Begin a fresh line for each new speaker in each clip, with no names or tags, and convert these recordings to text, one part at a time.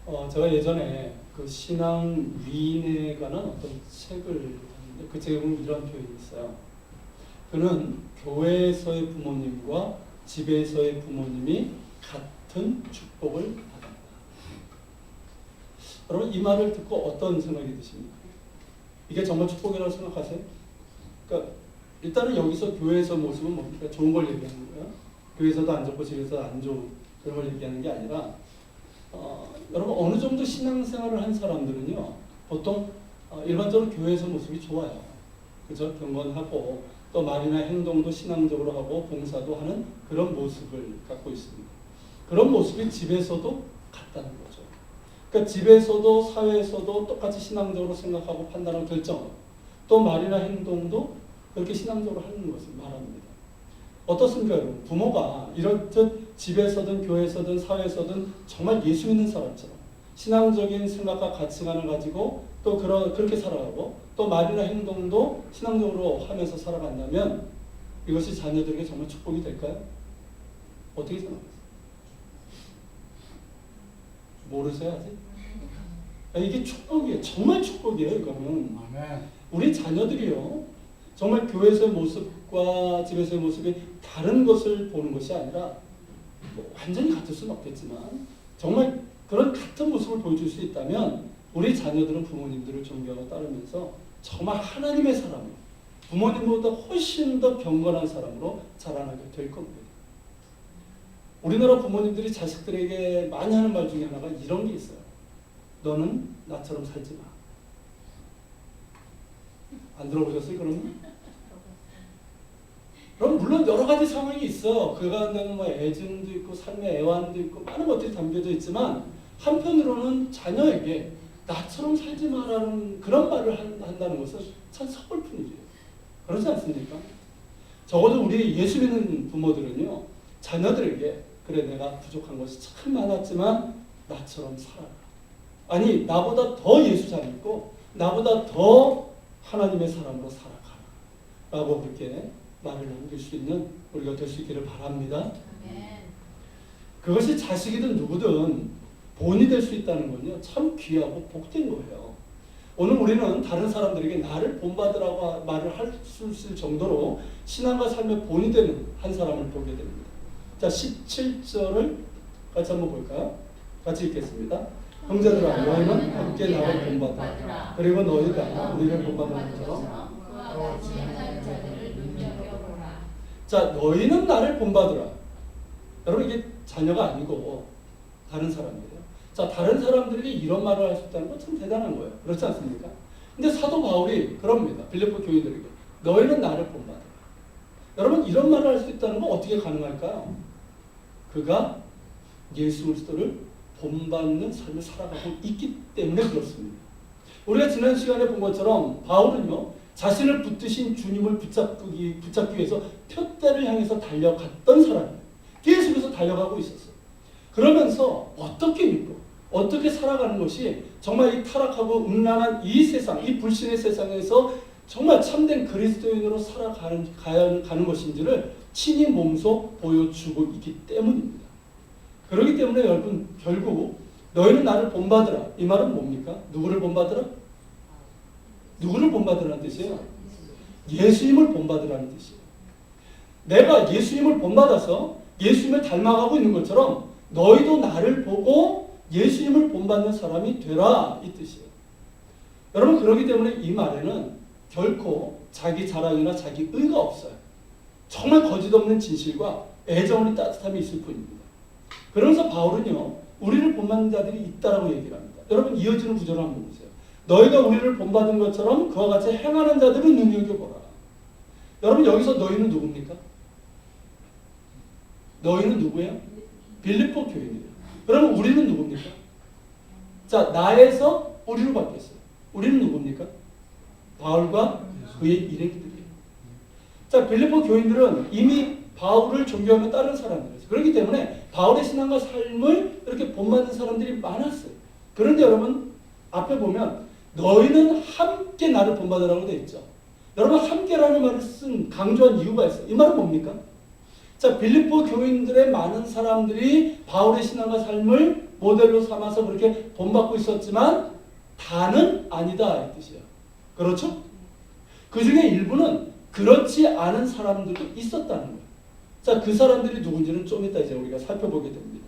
제가 예전에 그 신앙 위인에 관한 어떤 책을 봤는데 그 책에 보면 이런 표현이 있어요. 그는 교회에서의 부모님과 집에서의 부모님이 같은 축복을 받았다. 여러분 이 말을 듣고 어떤 생각이 드십니까? 이게 정말 축복이라고 생각하세요? 그러니까 일단은 여기서 교회에서 모습은 뭡니까? 좋은 걸 얘기하는 거예요. 교회에서도 안 좋고 집에서 안 좋은 그런 걸 얘기하는 게 아니라 여러분 어느 정도 신앙생활을 한 사람들은요 보통 일반적으로 교회에서 모습이 좋아요. 그죠? 경건하고 또 말이나 행동도 신앙적으로 하고 봉사도 하는 그런 모습을 갖고 있습니다. 그런 모습이 집에서도 같다는 거죠. 그러니까 집에서도 사회에서도 똑같이 신앙적으로 생각하고 판단하고 결정하고 또 말이나 행동도 그렇게 신앙적으로 하는 것을 말합니다. 어떻습니까 여러분? 부모가 이렇듯 집에서든 교회에서든 사회에서든 정말 예수 믿는 사람처럼 신앙적인 생각과 가치관을 가지고 또 그렇게 살아가고 또 말이나 행동도 신앙적으로 하면서 살아간다면 이것이 자녀들에게 정말 축복이 될까요? 어떻게 생각하세요? 모르세요 아직? 이게 축복이에요. 정말 축복이에요. 이거는 우리 자녀들이요 정말 교회에서의 모습과 집에서의 모습이 다른 것을 보는 것이 아니라 완전히 같을 수는 없겠지만 정말 그런 같은 모습을 보여줄 수 있다면 우리 자녀들은 부모님들을 존경하고 따르면서 정말 하나님의 사람으로 부모님보다 훨씬 더 경건한 사람으로 자라나게 될 겁니다. 우리나라 부모님들이 자식들에게 많이 하는 말 중에 하나가 이런 게 있어요. 너는 나처럼 살지 마. 안 들어보셨어요? 그럼 물론 여러 가지 상황이 있어. 그 가운데는 뭐 애증도 있고 삶의 애환도 있고 많은 것들이 담겨져 있지만 한편으로는 자녀에게 나처럼 살지 마라는 그런 말을 한다는 것은 참 서글픈 일이에요. 그렇지 않습니까? 적어도 우리 예수 믿는 부모들은요 자녀들에게 그래 내가 부족한 것이 참 많았지만 나처럼 살아라. 아니 나보다 더 예수 잘 믿고 나보다 더 하나님의 사람으로 살아가라 라고 그렇게 말을 남길 수 있는 우리가 될 수 있기를 바랍니다. 그것이 자식이든 누구든 본이 될 수 있다는 건요 참 귀하고 복된 거예요. 오늘 우리는 다른 사람들에게 나를 본받으라고 말을 할 수 있을 정도로 신앙과 삶의 본이 되는 한 사람을 보게 됩니다. 자 17절을 같이 한번 볼까요? 같이 읽겠습니다. 형제들아 너희는 함께 나를 본받아 그리고 너희가 우리를 본받는 것처럼 자 너희는 나를 본받으라. 여러분 이게 자녀가 아니고 다른 사람이에요. 자 다른 사람들에게 이런 말을 할 수 있다는 건 참 대단한 거예요. 그렇지 않습니까? 근데 사도 바울이 그럽니다. 빌립보 교인들에게 너희는 나를 본받으라. 여러분 이런 말을 할 수 있다는 건 어떻게 가능할까요? 그가 예수 그리스도를 본받는 삶을 살아가고 있기 때문에 그렇습니다. 우리가 지난 시간에 본 것처럼 바울은요 자신을 붙드신 주님을 붙잡기 위해서 표대를 향해서 달려갔던 사람이에요. 계속해서 달려가고 있었어요. 그러면서 어떻게 믿고 어떻게 살아가는 것이 정말 이 타락하고 음란한 이 세상, 이 불신의 세상에서 정말 참된 그리스도인으로 살아가는 것인지를 친히 몸소 보여주고 있기 때문입니다. 그렇기 때문에 여러분 결국 너희는 나를 본받으라. 이 말은 뭡니까? 누구를 본받으라? 누구를 본받으라는 뜻이에요? 예수님을 본받으라는 뜻이에요. 내가 예수님을 본받아서 예수님을 닮아가고 있는 것처럼 너희도 나를 보고 예수님을 본받는 사람이 되라 이 뜻이에요. 여러분 그렇기 때문에 이 말에는 결코 자기 자랑이나 자기 의가 없어요. 정말 거짓없는 진실과 애정의 따뜻함이 있을 뿐입니다. 그러면서 바울은요 우리를 본받는 자들이 있다라고 얘기를 합니다. 여러분 이어지는 구절을 한번 보세요. 너희가 우리를 본받은 것처럼 그와 같이 행하는 자들은 눈여겨보라. 여러분 여기서 너희는 누굽니까? 너희는 누구예요? 빌립보 교인이에요. 그러면 우리는 누굽니까? 자 나에서 우리로 바뀌었어요. 우리는 누굽니까? 바울과 그의 일행들이에요. 자 빌립보 교인들은 이미 바울을 존경하며 따른 사람들이에요. 그렇기 때문에 바울의 신앙과 삶을 이렇게 본받는 사람들이 많았어요. 그런데 여러분 앞에 보면 너희는 함께 나를 본받으라고 되어 있죠. 여러분 함께라는 말을 강조한 이유가 있어요. 이 말은 뭡니까? 자 빌립보 교인들의 많은 사람들이 바울의 신앙과 삶을 모델로 삼아서 그렇게 본받고 있었지만 다는 아니다 이 뜻이에요. 그렇죠? 그 중에 일부는 그렇지 않은 사람들도 있었다는 거예요. 자, 그 사람들이 누군지는 좀 이따 이제 우리가 살펴보게 됩니다.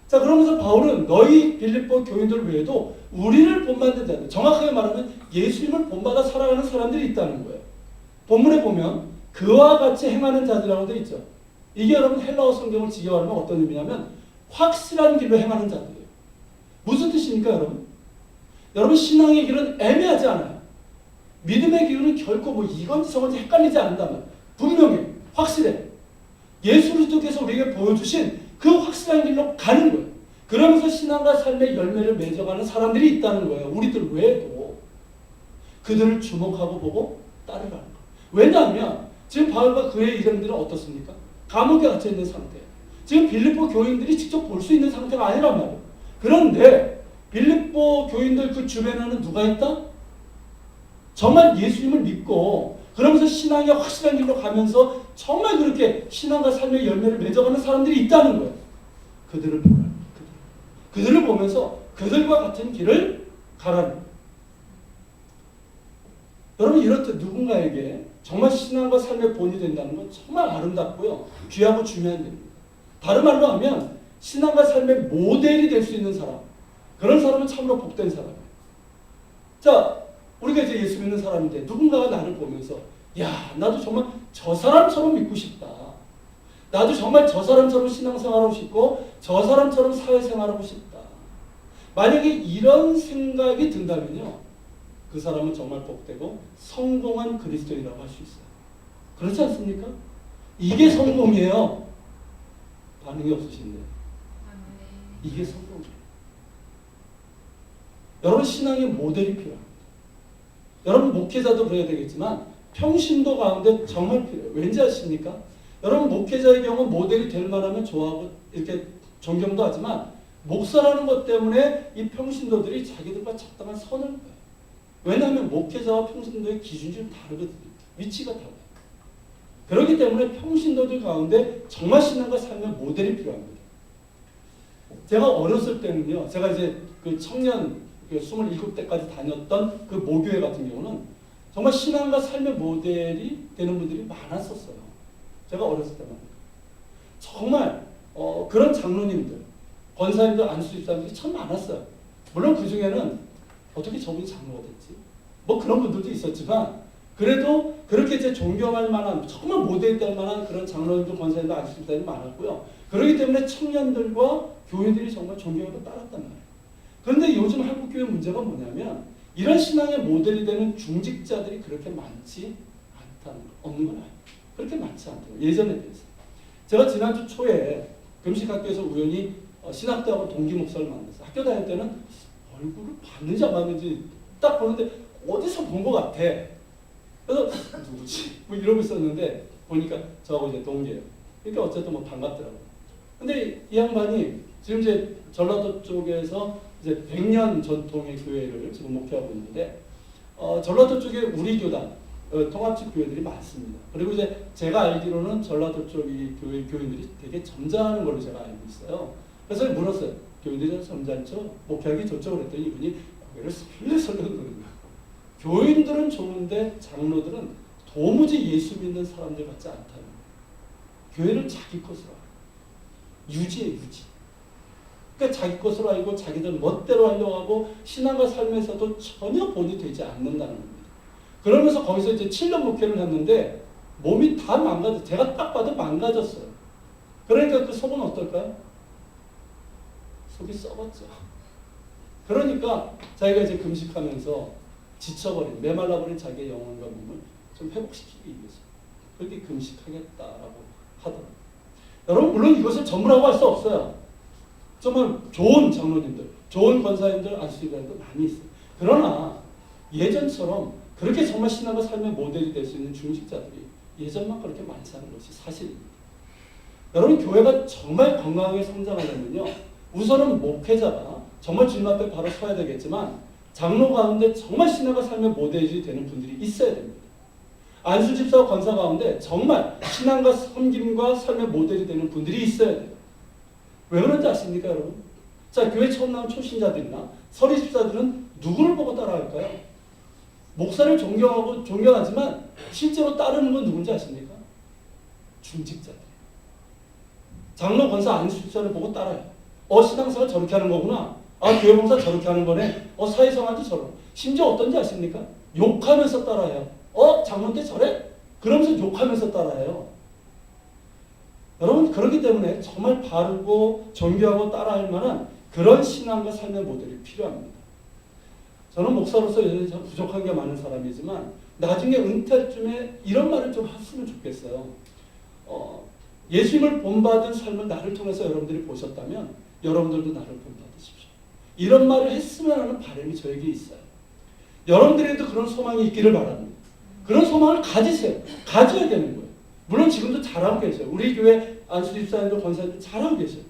자, 그러면서 바울은 너희 빌립보 교인들 외에도 우리를 본받는 자들, 정확하게 말하면 예수님을 본받아 살아가는 사람들이 있다는 거예요. 본문에 보면 그와 같이 행하는 자들이라고 되어 있죠. 이게 여러분 헬라어 성경을 직역하면 어떤 의미냐면 확실한 길로 행하는 자들이에요. 무슨 뜻입니까, 여러분? 여러분 신앙의 길은 애매하지 않아요. 믿음의 길은 결코 뭐 이건지 저건지 헷갈리지 않는다면 분명히 확실해. 예수 그리스도께서 우리에게 보여주신 그 확실한 길로 가는 거예요. 그러면서 신앙과 삶의 열매를 맺어가는 사람들이 있다는 거예요. 우리들 외에도. 그들을 주목하고 보고 따르라는 거예요. 왜냐하면 지금 바울과 그의 일행들은 어떻습니까? 감옥에 갇혀 있는 상태예요. 지금 빌립보 교인들이 직접 볼 수 있는 상태가 아니란 말이에요. 그런데 빌립보 교인들 그 주변에는 누가 있다? 정말 예수님을 믿고 그러면서 신앙의 확실한 길로 가면서 정말 그렇게 신앙과 삶의 열매를 맺어가는 사람들이 있다는 거예요. 그들을 보라는 거예요. 그들을 보면서 그들과 같은 길을 가라는 거예요. 여러분 이렇듯 누군가에게 정말 신앙과 삶의 본이 된다는 건 정말 아름답고요. 귀하고 중요한 일입니다. 다른 말로 하면 신앙과 삶의 모델이 될 수 있는 사람. 그런 사람은 참으로 복된 사람이에요. 자, 우리가 이제 예수 믿는 사람인데 누군가가 나를 보면서 야, 나도 정말 저 사람처럼 믿고 싶다. 나도 정말 저 사람처럼 신앙생활하고 싶고 저 사람처럼 사회생활하고 싶다. 만약에 이런 생각이 든다면요. 그 사람은 정말 복되고 성공한 그리스도인이라고 할 수 있어요. 그렇지 않습니까? 이게 성공이에요. 반응이 없으신데. 이게 성공이에요. 여러분 신앙의 모델이 필요합니다. 여러분 목회자도 그래야 되겠지만 평신도 가운데 정말 필요해요. 왠지 아십니까? 여러분 목회자의 경우 모델이 될 만하면 좋아하고 이렇게 존경도 하지만 목사라는 것 때문에 이 평신도들이 자기들과 적당한 선을 봐요. 왜냐하면 목회자와 평신도의 기준이 좀 다르거든요. 위치가 달라요. 그렇기 때문에 평신도들 가운데 정말 신앙과 삶의 모델이 필요합니다. 제가 어렸을 때는요. 제가 이제 그 청년 27대까지 다녔던 그 모교회 같은 경우는 정말 신앙과 삶의 모델이 되는 분들이 많았었어요. 제가 어렸을 때만. 정말 그런 장로님들, 권사님들, 안수집사님들이 참 많았어요. 물론 그 중에는 어떻게 저분이 장로가 됐지? 뭐 그런 분들도 있었지만 그래도 그렇게 이제 존경할 만한 정말 모델이 될 만한 그런 장로님들, 권사님들, 안수집사님이 많았고요. 그렇기 때문에 청년들과 교인들이 정말 존경으로 따랐단 말이에요. 그런데 요즘 한국교회 문제가 뭐냐면 이런 신앙의 모델이 되는 중직자들이 그렇게 많지 않다는 거, 없는 건 아니에요. 그렇게 많지 않다고 예전에 비해서. 제가 지난주 초에 금식학교에서 우연히 신학대학원 동기 목사를 만났어요. 학교 다닐 때는 얼굴을 봤는지 안 봤는지 딱 보는데 어디서 본 것 같아. 그래서 누구지? 뭐 이러고 있었는데 보니까 저하고 이제 동기예요. 그러니까 어쨌든 뭐 반갑더라고요. 근데 이 양반이 지금 이제 전라도 쪽에서 이제 100년 전통의 교회를 지금 목회하고 있는데 전라도 쪽에 우리 교단 통합식 교회들이 많습니다. 그리고 이제 제가 알기로는 전라도 쪽 이 교인들이 되게 점잖은 걸로 제가 알고 있어요. 그래서 물었어요. 교인들이 점잖죠? 목회하기 좋죠? 그랬더니 이분이 고개를 설레설레거든요. 교인들은 좋은데 장로들은 도무지 예수 믿는 사람들 같지 않다는 거예요. 교회를 자기 것으로 알아요. 유지예요, 유지. 그러니까 자기 것으로 알고 자기들 멋대로 하려고 하고 신앙과 삶에서도 전혀 본이 되지 않는다는 겁니다. 그러면서 거기서 이제 7년 목회를 했는데 몸이 다 망가졌어요. 제가 딱 봐도 망가졌어요. 그러니까 그 속은 어떨까요? 속이 썩었죠. 그러니까 자기가 이제 금식하면서 지쳐버린, 메말라버린 자기의 영혼과 몸을 좀 회복시키기 위해서 그렇게 금식하겠다라고 하더라고요. 여러분 물론 이것을 전부라고 할 수 없어요. 정말 좋은 장로님들, 좋은 권사님들, 안수집사님들 많이 있어요. 그러나 예전처럼 그렇게 정말 신앙과 삶의 모델이 될 수 있는 중직자들이 예전만 그렇게 많지 않은 것이 사실입니다. 여러분 교회가 정말 건강하게 성장하려면요. 우선은 목회자가 정말 주님 앞에 바로 서야 되겠지만 장로 가운데 정말 신앙과 삶의 모델이 되는 분들이 있어야 됩니다. 안수집사와 권사 가운데 정말 신앙과 섬김과 삶의 모델이 되는 분들이 있어야 돼요. 왜 그런지 아십니까 여러분? 자, 교회 처음 나온 초신자들이나 서리 집사들은 누구를 보고 따라할까요? 목사를 존경하지만 실제로 따르는 건 누군지 아십니까? 중직자들. 장로, 권사, 안수집사를 보고 따라요. 신앙생활 저렇게 하는 거구나. 교회 봉사 저렇게 하는 거네. 사회생활도 저런. 심지어 어떤지 아십니까? 욕하면서 따라해요. 장로인데 저래? 그러면서 욕하면서 따라해요. 여러분, 그렇기 때문에 정말 바르고 존경하고 따라할 만한 그런 신앙과 삶의 모델이 필요합니다. 저는 목사로서 여전히 참 부족한 게 많은 사람이지만 나중에 은퇴할 쯤에 이런 말을 좀 했으면 좋겠어요. 예수님을 본받은 삶을 나를 통해서 여러분들이 보셨다면 여러분들도 나를 본받으십시오. 이런 말을 했으면 하는 바람이 저에게 있어요. 여러분들에게도 그런 소망이 있기를 바랍니다. 그런 소망을 가지세요. 가져야 되는 거예요. 물론 지금도 잘하고 계세요. 우리 교회 안수집사님들, 권사님들 잘하고 계세요.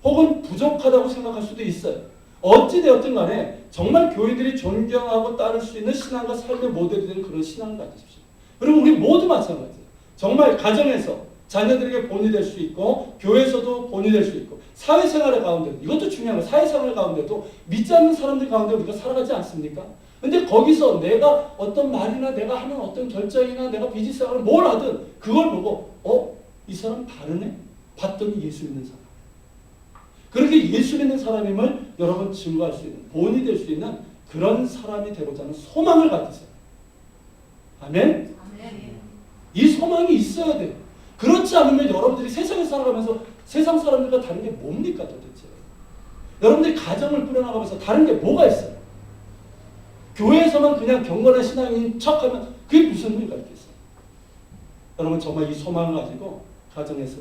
혹은 부족하다고 생각할 수도 있어요. 어찌되었든 간에 정말 교회들이 존경하고 따를 수 있는 신앙과 삶의 모델이 되는 그런 신앙을 가지십시오. 그리고 우리 모두 마찬가지예요. 정말 가정에서 자녀들에게 본이 될 수 있고 교회에서도 본이 될 수 있고 사회생활의 가운데도, 이것도 중요한 거예요. 사회생활 가운데도 믿지 않는 사람들 가운데 우리가 살아가지 않습니까? 근데 거기서 내가 어떤 말이나 내가 하는 어떤 결정이나 내가 비즈니스생활을 뭘 하든 그걸 보고 이 사람 다르네? 봤더니 예수 믿는 사람. 그렇게 예수 믿는 사람임을 여러분 증거할 수 있는, 본이 될 수 있는 그런 사람이 되고자 하는 소망을 가지세요. 아멘? 이 소망이 있어야 돼요. 그렇지 않으면 여러분들이 세상에 살아가면서 세상 사람들과 다른 게 뭡니까 도대체? 여러분들이 가정을 꾸려나가면서 다른 게 뭐가 있어요? 교회에서만 그냥 경건한 신앙인 척하면 그게 무슨 의미가 있겠어요? 여러분 정말 이 소망을 가지고 가정에서,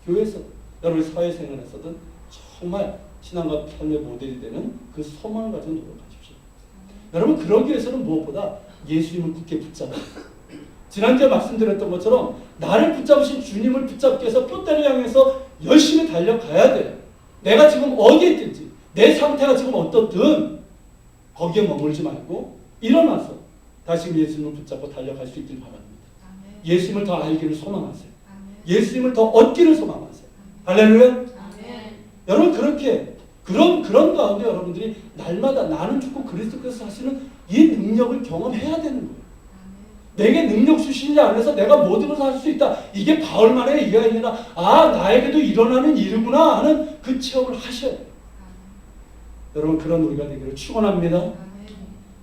교회에서, 여러분의 사회생활에서든 정말 신앙과 삶의 모델이 되는 그 소망을 가지고 노력하십시오. 여러분 그러기 위해서는 무엇보다 예수님을 굳게 붙잡아야 돼요. 지난주에 말씀드렸던 것처럼 나를 붙잡으신 주님을 붙잡기 위해서 돛대를 향해서 열심히 달려가야 돼요. 내가 지금 어디에 있든지 내 상태가 지금 어떻든 거기에 머물지 말고 일어나서 다시 예수님을 붙잡고 달려갈 수 있길 바랍니다. 예수님을 더 알기를 소망하세요. 예수님을 더 얻기를 소망하세요. 할렐루야. 여러분 그렇게 그런 가운데 여러분들이 날마다 나는 죽고 그리스도께서 사시는 이 능력을 경험해야 되는 거예요. 내게 능력 주시지 않아서 내가 모든 것을 할 수 있다. 이게 바울만의 얘기가 아니라 나에게도 일어나는 일이구나 하는 그 체험을 하셔야 돼요. 여러분 그런 우리가 되기를 축원합니다.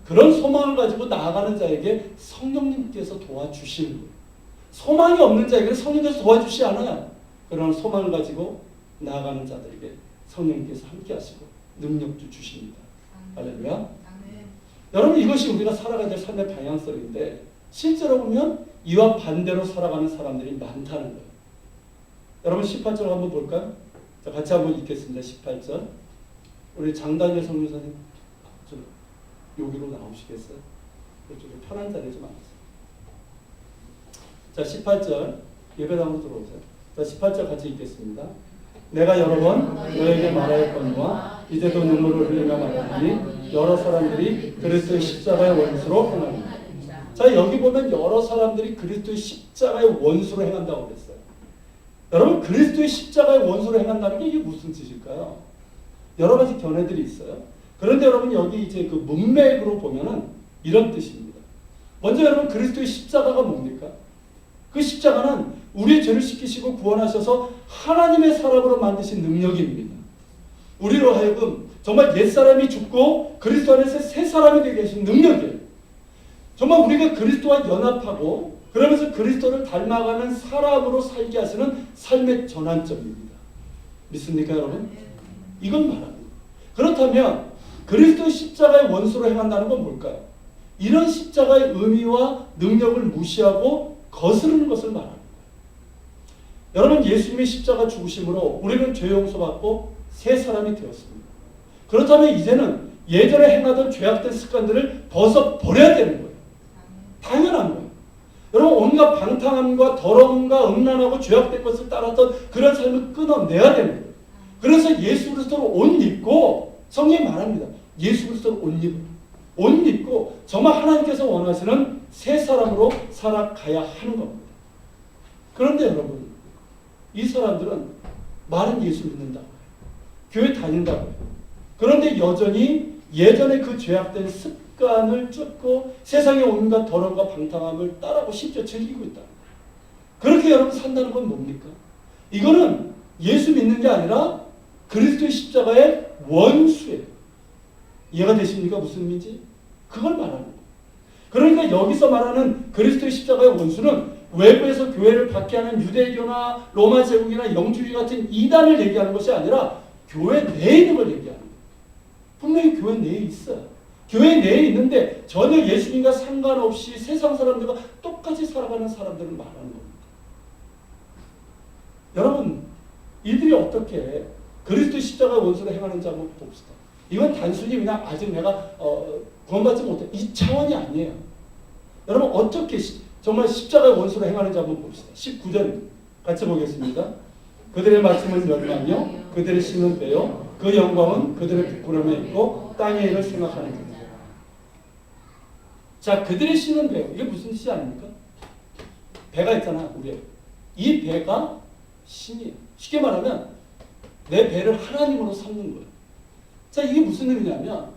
그런 소망을 가지고 나아가는 자에게 성령님께서 도와주시는 거예요. 소망이 없는 자에게는 성령님께서 도와주시지 않아요. 그런 소망을 가지고 나아가는 자들에게 성령님께서 함께 하시고 능력도 주십니다. 할렐루야. 여러분 이것이 우리가 살아가야 될 삶의 방향성인데 실제로 보면 이와 반대로 살아가는 사람들이 많다는 거예요. 여러분 18절 한번 볼까요? 자, 같이 한번 읽겠습니다. 18절. 우리 장단일 성교사님 좀 여기로 나오시겠어요? 그쪽에 편한 자리 좀 앉으세요. 자 18절 예배당으로 들어오세요. 자 18절 같이 읽겠습니다. 내가 여러 번 너에게 말하였거니와 이제도 눈물을 흘리며 말하니 여러 사람들이 그리스도의 십자가의 원수로 행하니. 자 여기 보면 여러 사람들이 그리스도의 십자가의 원수로 행한다고 그랬어요. 여러분 그리스도의 십자가의 원수로 행한다는 게 이게 무슨 뜻일까요? 여러 가지 견해들이 있어요. 그런데 여러분 여기 이제 그 문맥으로 보면은 이런 뜻입니다. 먼저 여러분 그리스도의 십자가가 뭡니까? 그 십자가는 우리의 죄를 씻기시고 구원하셔서 하나님의 사람으로 만드신 능력입니다. 우리로 하여금 정말 옛사람이 죽고 그리스도 안에서 새 사람이 되게 하신 능력이에요. 정말 우리가 그리스도와 연합하고 그러면서 그리스도를 닮아가는 사람으로 살게 하시는 삶의 전환점입니다. 믿습니까 여러분? 이건 말합니다. 그렇다면 그리스도의 십자가의 원수로 행한다는 건 뭘까요? 이런 십자가의 의미와 능력을 무시하고 거스르는 것을 말합니다. 여러분 예수님의 십자가 죽으심으로 우리는 죄 용서받고 새 사람이 되었습니다. 그렇다면 이제는 예전에 행하던 죄악된 습관들을 벗어버려야 되는 거예요. 당연한 거예요. 여러분 온갖 방탕함과 더러움과 음란하고 죄악된 것을 따랐던 그런 삶을 끊어내야 되는 거예요. 그래서 예수 그리스도를 옷 입고 성경이 말합니다. 예수 그리스도를 옷 입고 정말 하나님께서 원하시는 새 사람으로 살아가야 하는 겁니다. 그런데 여러분 이 사람들은 말은 예수 믿는다고 해요. 교회 다닌다고 해요. 그런데 여전히 예전에 그 죄악된 습관을 쫓고 세상의 온갖 더러움과 방탕함을 따라하고 심지어 즐기고 있다. 그렇게 여러분 산다는 건 뭡니까? 이거는 예수 믿는 게 아니라 그리스도의 십자가의 원수예요. 이해가 되십니까? 무슨 의미인지? 그걸 말하는 거예요. 그러니까 여기서 말하는 그리스도의 십자가의 원수는 외부에서 교회를 박해하는 유대교나 로마 제국이나 영주주의 같은 이단을 얘기하는 것이 아니라 교회 내에 있는 걸 얘기하는 거예요. 분명히 교회 내에 있어요. 교회 내에 있는데 전혀 예수님과 상관없이 세상 사람들과 똑같이 살아가는 사람들을 말하는 겁니다. 여러분, 이들이 어떻게 그리스도의 십자가의 원수를 행하는지 한번 봅시다. 이건 단순히 그냥 아직 내가 구원받지 못해 이 차원이 아니에요. 여러분 어떻게 정말 십자가의 원수를 행하는지 한번 봅시다. 19절 같이 보겠습니다. 그들의 말씀은 멸망이요 그들의 신은 배요 그 영광은 그들의 부끄러움에 있고 땅의 일을 생각하는 것이다. 자, 그들의 신은 배요. 이게 무슨 뜻이 아닙니까? 배가 있잖아, 우리. 이 배가 신이에요. 쉽게 말하면 내 배를 하나님으로 삼는 거예요. 자, 이게 무슨 의미냐면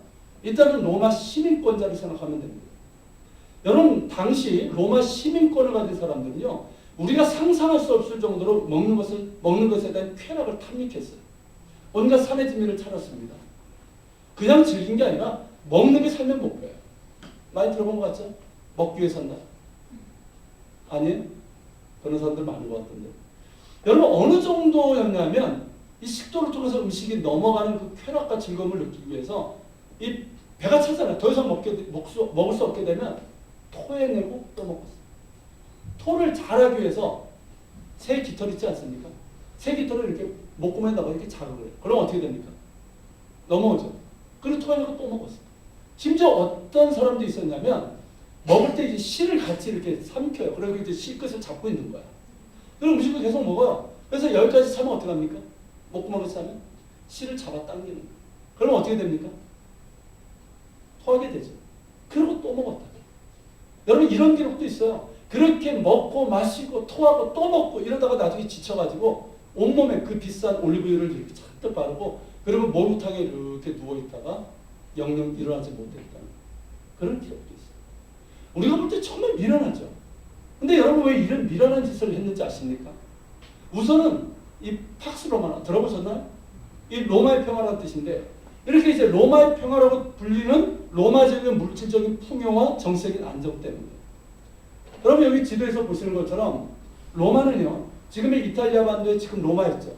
일단은 로마 시민권자를 생각하면 됩니다. 여러분, 당시 로마 시민권을 가진 사람들은요, 우리가 상상할 수 없을 정도로 먹는 것에 대한 쾌락을 탐닉했어요. 온갖 산의 진미를 찾았습니다. 그냥 즐긴 게 아니라 먹는 게 살면 못 가요. 많이 들어본 것 같죠? 먹기 위해 산다. 아니에요? 그런 사람들 많은 것 같던데. 여러분 어느 정도였냐면 이 식도를 통해서 음식이 넘어가는 그 쾌락과 즐거움을 느끼기 위해서 이 배가 차잖아요. 더 이상 먹을 수 없게 되면 토해내고 또 먹고 있어요. 토를 잘하기 위해서 새 깃털 있지 않습니까? 새 깃털을 이렇게 목구멍에다가 이렇게 자극을 해요. 그럼 어떻게 됩니까? 넘어오죠. 그리고 토해내고 또 먹었어요. 심지어 어떤 사람도 있었냐면 먹을 때 이제 씨를 같이 이렇게 삼켜요. 그리고 이제 씨 끝을 잡고 있는 거야. 그럼 음식을 계속 먹어요. 그래서 여기까지 차면 어떻게 합니까? 목구멍을 차면 씨를 잡아 당기는 거예요. 그러면 어떻게 됩니까? 토하게 되죠. 그리고 또 먹었다. 여러분 이런 기록도 있어요. 그렇게 먹고 마시고 토하고 또 먹고 이러다가 나중에 지쳐가지고 온몸에 그 비싼 올리브유를 이렇게 잔뜩 바르고 그리고 목욕탕에 이렇게 누워있다가 영영 일어나지 못했다는 그런 기록도 있어요. 우리가 볼 때 정말 미련하죠. 근데 여러분 왜 이런 미련한 짓을 했는지 아십니까? 우선은 이 팍스 로마나 들어보셨나요? 이 로마의 평화라는 뜻인데 이렇게 이제 로마의 평화라고 불리는 로마적인 물질적인 풍요와 정치적인 안정 때문에. 여러분 여기 지도에서 보시는 것처럼 로마는요 지금의 이탈리아 반도에 지금 로마 있죠.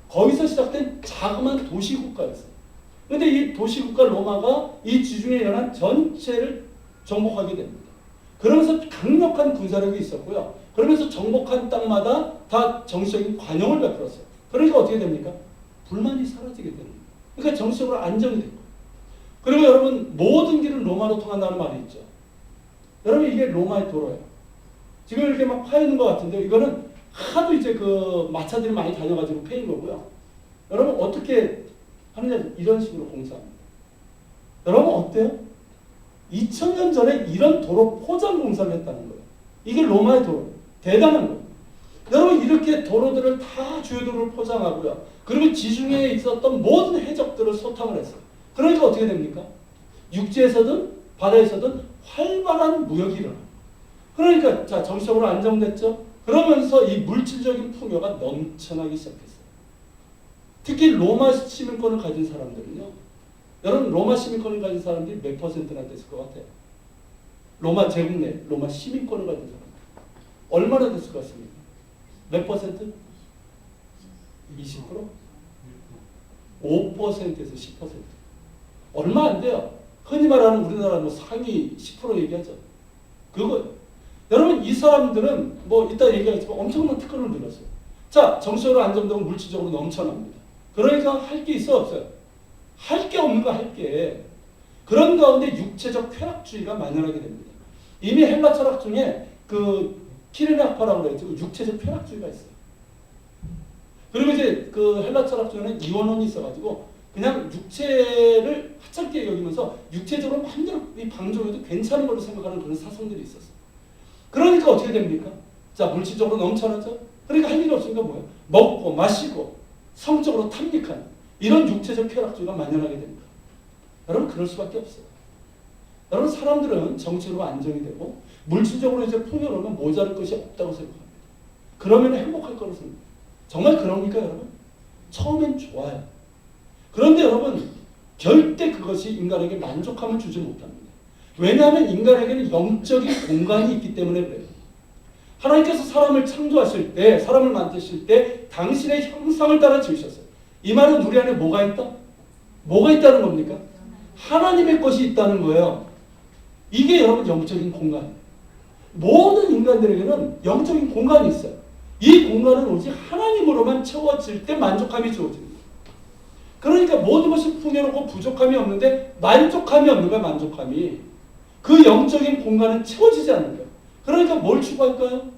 거기서 시작된 자그마한 도시국가였어요. 그런데 이 도시국가 로마가 이 지중해 연안 전체를 정복하게 됩니다. 그러면서 강력한 군사력이 있었고요. 그러면서 정복한 땅마다 다 정치적인 관용을 베풀었어요. 그러니까 어떻게 됩니까? 불만이 사라지게 되는 거예요. 그러니까 정치적으로 안정이 된 거예요. 그리고 여러분 모든 길은 로마로 통한다는 말이 있죠. 여러분 이게 로마의 도로예요. 지금 이렇게 막 파이는 것 같은데 이거는 하도 이제 그 마차들이 많이 다녀가지고 패인 거고요. 여러분 어떻게 하느냐 이런 식으로 공사합니다. 여러분 어때요? 2000년 전에 이런 도로 포장 공사를 했다는 거예요. 이게 로마의 도로. 대단한 거예요. 여러분 이렇게 도로들을 다 주요 도로를 포장하고요. 그리고 지중해에 있었던 모든 해적들을 소탕을 했어요. 그러니까 어떻게 됩니까? 육지에서든 바다에서든 활발한 무역이 일어나요. 그러니까 자 정치적으로 안정됐죠. 그러면서 이 물질적인 풍요가 넘쳐나기 시작했어요. 특히 로마 시민권을 가진 사람들은요. 여러분 로마 시민권을 가진 사람들이 몇 퍼센트나 됐을 것 같아요? 로마 제국 내 로마 시민권을 가진 사람 얼마나 됐을 것 같습니까? 몇 퍼센트? 20%? 5%에서 10%. 얼마 안 돼요. 흔히 말하는 우리나라 뭐 상위 10% 얘기하죠. 그거예요. 여러분 이 사람들은 뭐 이따 얘기하겠지만 엄청난 특권을 누렸어요. 자, 정치적으로 안정되고 물질적으로 넘쳐납니다. 그러니까 할 게 있어 없어요? 할 게 없는 거 할 게. 그런 가운데 육체적 쾌락주의가 만연하게 됩니다. 이미 헬라 철학 중에 그 키르네아파라고 그랬죠. 육체적 쾌락주의가 있어요. 그리고 이제 그 헬라 철학 중에는 이원론이 있어가지고 그냥 육체를 하찮게 여기면서 육체적으로 마음대로 이 방종해도 괜찮은 걸로 생각하는 그런 사상들이 있었어요. 그러니까 어떻게 됩니까? 자, 물질적으로 넘쳐나죠? 그러니까 할 일이 없으니까 뭐예요? 먹고 마시고 성적으로 탐닉하는 이런 육체적 쾌락주의가 만연하게 됩니다. 여러분 그럴 수밖에 없어요. 여러분 사람들은 정치로 안정이 되고 물질적으로 이제 풍요로우면 모자랄 것이 없다고 생각합니다. 그러면 행복할 거라고 생각합니다. 정말 그럽니까 여러분? 처음엔 좋아요. 그런데 여러분 절대 그것이 인간에게 만족함을 주지 못합니다. 왜냐하면 인간에게는 영적인 공간이 있기 때문에 그래요. 하나님께서 사람을 창조하실 때, 사람을 만드실 때 당신의 형상을 따라 지으셨어요. 이 말은 우리 안에 뭐가 있다? 뭐가 있다는 겁니까? 하나님의 것이 있다는 거예요. 이게 여러분 영적인 공간이에요. 모든 인간들에게는 영적인 공간이 있어요. 이 공간은 오직 하나님으로만 채워질 때 만족함이 주어집니다. 그러니까 모든 것이 풍요롭고 부족함이 없는데 만족함이 없는 거야. 만족함이. 그 영적인 공간은 채워지지 않는 거예요. 그러니까 뭘 추구할까요?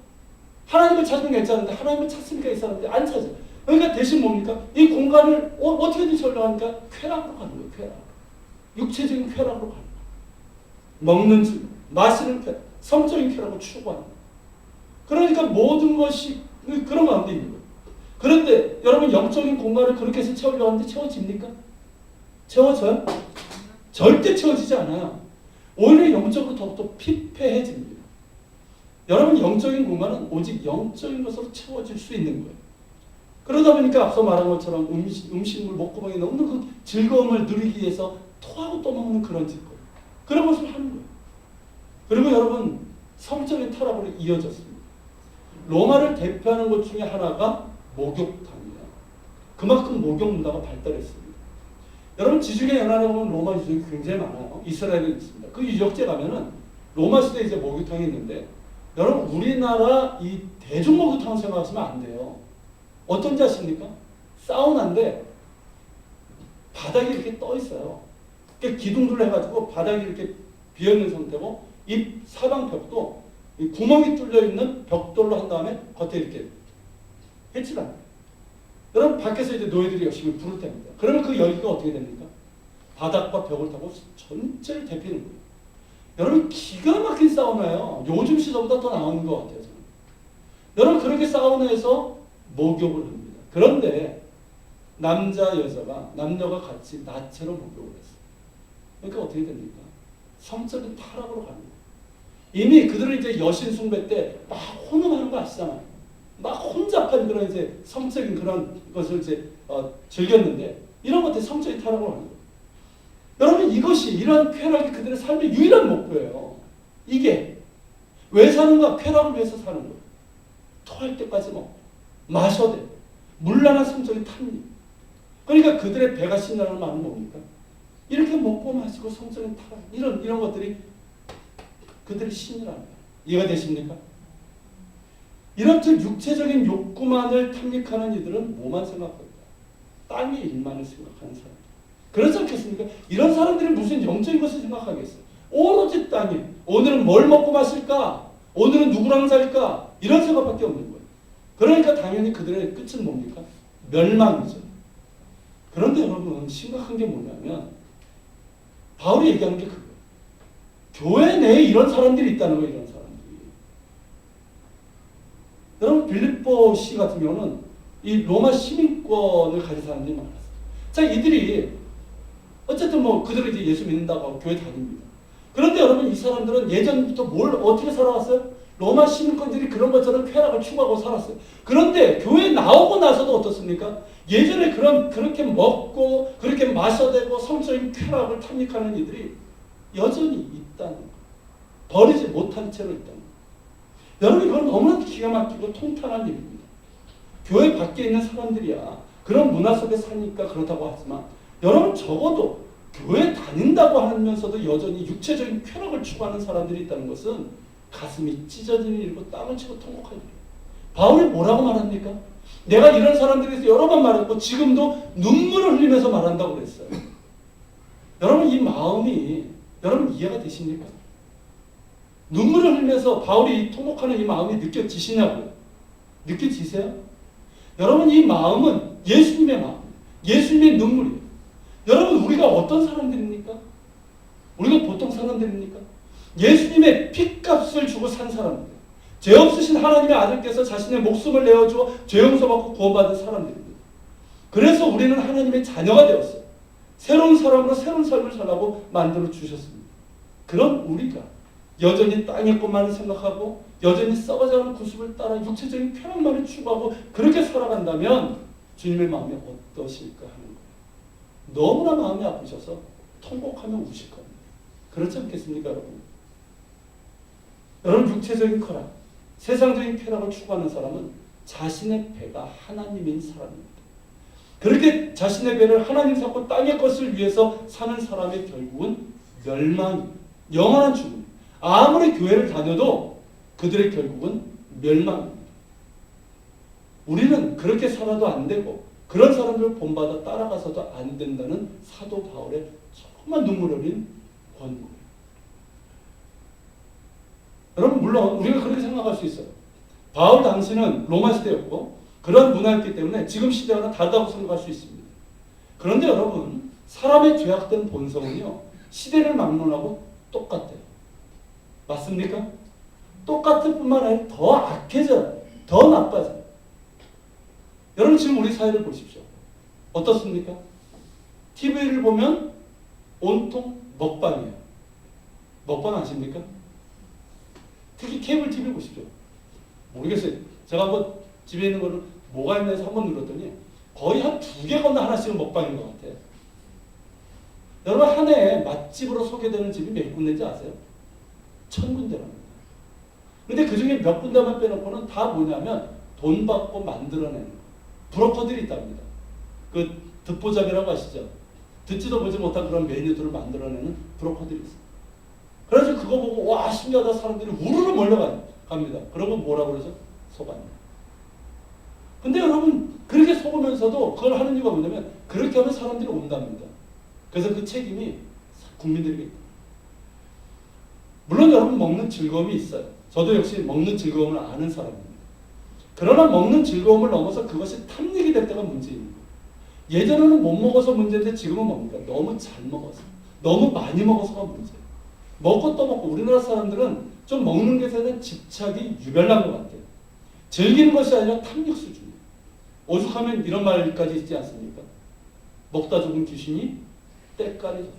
하나님을 찾으면 괜찮은데 하나님을 찾으니까 이 사람들이 안 찾아요. 그러니까 대신 뭡니까? 이 공간을 어떻게든 채우려니까 쾌락으로 가는 거예요. 쾌락. 육체적인 쾌락으로 가는 거예요. 먹는 줄, 마시는 쾌락, 성적인 쾌락을 추구하는 거예요. 그러니까 모든 것이 그런 가운데 있는 거예요. 그런데 여러분 영적인 공간을 그렇게 해서 채우려고 하는데 채워집니까? 채워져요? 절대 채워지지 않아요. 오히려 영적으로 더욱더 피폐해집니다. 여러분 영적인 공간은 오직 영적인 것으로 채워질 수 있는 거예요. 그러다 보니까 앞서 말한 것처럼 음식물 목구멍에 넣는 그 즐거움을 누리기 위해서 토하고 또 먹는 그런 짓거리. 그런 것을 하는 거예요. 그리고 여러분 성적인 타락으로 이어졌습니다. 로마를 대표하는 것 중에 하나가 목욕탕이에요. 그만큼 목욕 문화가 발달했습니다. 여러분 지중해 연안에 보면 로마 유적이 굉장히 많아요. 이스라엘에 있습니다. 그 유적지에 가면은 로마 시대에 이제 목욕탕이 있는데 여러분 우리나라 이 대중 목욕탕 생각하시면 안 돼요. 어떤지 아십니까? 사우나인데 바닥이 이렇게 떠 있어요. 기둥들로 해가지고 바닥이 이렇게 비어 있는 상태고 이 사방 벽도 이 구멍이 뚫려 있는 벽돌로 한 다음에 겉에 이렇게 해치를 합니다. 여러분 밖에서 이제 노예들이 열심히 불을 뗍니다. 그러면 그 열기가 어떻게 됩니까? 바닥과 벽을 타고 전체를 데피는 거예요. 여러분 기가 막힌 사우나예요. 요즘 시설보다 더 나은 것 같아요. 저는. 여러분 그렇게 사우나에서 목욕을 합니다. 그런데 남녀가 같이 나체로 목욕을 했어요. 그러니까 어떻게 됩니까? 성적인 타락으로 갑니다. 이미 그들은 이제 여신 숭배 때 막 혼음하는 거 아시잖아요. 막 혼잡한 그런 이제 성적인 그런 것을 이제 즐겼는데 이런 것들이 성적인 타락으로 가는 거예요. 여러분 이것이 이러한 쾌락이 그들의 삶의 유일한 목표예요. 이게 왜 사는가? 쾌락을 위해서 사는 거예요. 토할 때까지 먹고 마셔대 물란한 성적인 탐닉. 그러니까 그들의 배가 신나는 말은 뭡니까? 이렇게 먹고 마시고 성적인 타락 이런 것들이 그들의 신이라는 거예요. 이해가 되십니까? 이렇듯 육체적인 욕구만을 탐닉하는 이들은 뭐만 생각합니까? 땅의 일만을 생각하는 사람. 그렇지 않겠습니까? 이런 사람들이 무슨 영적인 것을 생각하겠어요? 오로지 땅에 오늘은 뭘 먹고 마실까? 오늘은 누구랑 살까? 이런 생각밖에 없는 거예요. 그러니까 당연히 그들의 끝은 뭡니까? 멸망이죠. 그런데 여러분 심각한 게 뭐냐면 바울이 얘기하는 게 그거예요. 교회 내에 이런 사람들이 있다는 거예요. 이런 사람들이. 여러분 빌립보시 같은 경우는 이 로마 시민권을 가진 사람들이 많았어요. 자, 이들이 어쨌든 뭐 그들은 이제 예수 믿는다고 교회 다닙니다. 그런데 여러분 이 사람들은 예전부터 뭘 어떻게 살아왔어요? 로마 시민권들이 그런 것처럼 쾌락을 추구하고 살았어요. 그런데 교회 나오고 나서도 어떻습니까? 예전에 그렇게 먹고 그렇게 마셔대고 성적인 쾌락을 탐닉하는 이들이 여전히 있다는 거예요. 버리지 못한 채로 있다는 거예요. 여러분 이건 너무나 기가 막히고 통탄한 일입니다. 교회 밖에 있는 사람들이야 그런 문화 속에 사니까 그렇다고 하지만 여러분 적어도 교회 다닌다고 하면서도 여전히 육체적인 쾌락을 추구하는 사람들이 있다는 것은 가슴이 찢어지는 일이고 땅을 치고 통곡할 일이에요. 바울이 뭐라고 말합니까? 내가 이런 사람들에서 여러 번 말했고 지금도 눈물을 흘리면서 말한다고 그랬어요. 여러분 이 마음이 여러분 이해가 되십니까? 눈물을 흘리면서 바울이 통곡하는 이 마음이 느껴지시냐고요? 느껴지세요? 여러분 이 마음은 예수님의 마음, 예수님의 눈물이에요. 여러분 우리가 어떤 사람들입니까? 우리가 보통 사람들입니까? 예수님의 핏값을 주고 산 사람들, 죄 없으신 하나님의 아들께서 자신의 목숨을 내어주어 죄 용서받고 구원받은 사람들입니다. 그래서 우리는 하나님의 자녀가 되었어요. 새로운 사람으로 새로운 삶을 살라고 만들어 주셨습니다. 그런 우리가 여전히 땅의 것만을 생각하고 여전히 썩어져가는 구습을 따라 육체적인 쾌락만을 추구하고 그렇게 살아간다면 주님의 마음이 어떠실까 하는 거예요. 너무나 마음이 아프셔서 통곡하며 우실 겁니다. 그렇지 않겠습니까, 여러분? 여러분, 육체적인 쾌락, 세상적인 쾌락을 추구하는 사람은 자신의 배가 하나님인 사람입니다. 그렇게 자신의 배를 하나님 삼고 땅의 것을 위해서 사는 사람의 결국은 멸망입니다. 영원한 죽음. 아무리 교회를 다녀도 그들의 결국은 멸망입니다. 우리는 그렇게 살아도 안 되고 그런 사람들을 본받아 따라가서도 안 된다는 사도 바울의 정말 눈물 어린 권고예요. 여러분, 물론 우리가 그렇게 생각할 수 있어요. 바울 당시는 로마 시대였고 그런 문화였기 때문에 지금 시대와는 다르다고 생각할 수 있습니다. 그런데 여러분, 사람의 죄악된 본성은요, 시대를 막론하고 똑같아요. 맞습니까? 똑같을 뿐만 아니라 더 악해져요. 더 나빠져요. 여러분, 지금 우리 사회를 보십시오. 어떻습니까? TV를 보면 온통 먹방이에요. 먹방 아십니까? 특히 케이블 TV 보십시오. 모르겠어요. 제가 한번 집에 있는 거를 뭐가 있나 해서 한번 눌렀더니 거의 한 2개 건너 하나씩은 먹방인 것 같아요. 여러분, 한 해에 맛집으로 소개되는 집이 몇 군데인지 아세요? 1000군데랍니다. 근데 그 중에 몇 군데만 빼놓고는 다 뭐냐면 돈 받고 만들어내는 거. 브로커들이 있답니다. 그 듣보잡이라고 아시죠? 듣지도 보지 못한 그런 메뉴들을 만들어내는 브로커들이 있어요. 그래서 그거 보고 와 신기하다 사람들이 우르르 몰려갑니다. 그러고 뭐라고 그러죠? 속았네. 근데 여러분, 그렇게 속으면서도 그걸 하는 이유가 뭐냐면 그렇게 하면 사람들이 온답니다. 그래서 그 책임이 국민들에게 있다. 물론 여러분, 먹는 즐거움이 있어요. 저도 역시 먹는 즐거움을 아는 사람입니다. 그러나 먹는 즐거움을 넘어서 그것이 탐닉이 될 때가 문제입니다. 예전에는 못 먹어서 문제인데 지금은 뭡니까? 너무 잘 먹어서, 너무 많이 먹어서가 문제예요. 먹고 또 먹고. 우리나라 사람들은 좀 먹는 것에 대한 집착이 유별난 것 같아요. 즐기는 것이 아니라 탐닉 수준이에요. 오죽하면 이런 말까지 있지 않습니까? 먹다 죽은 귀신이 때깔이 좋다.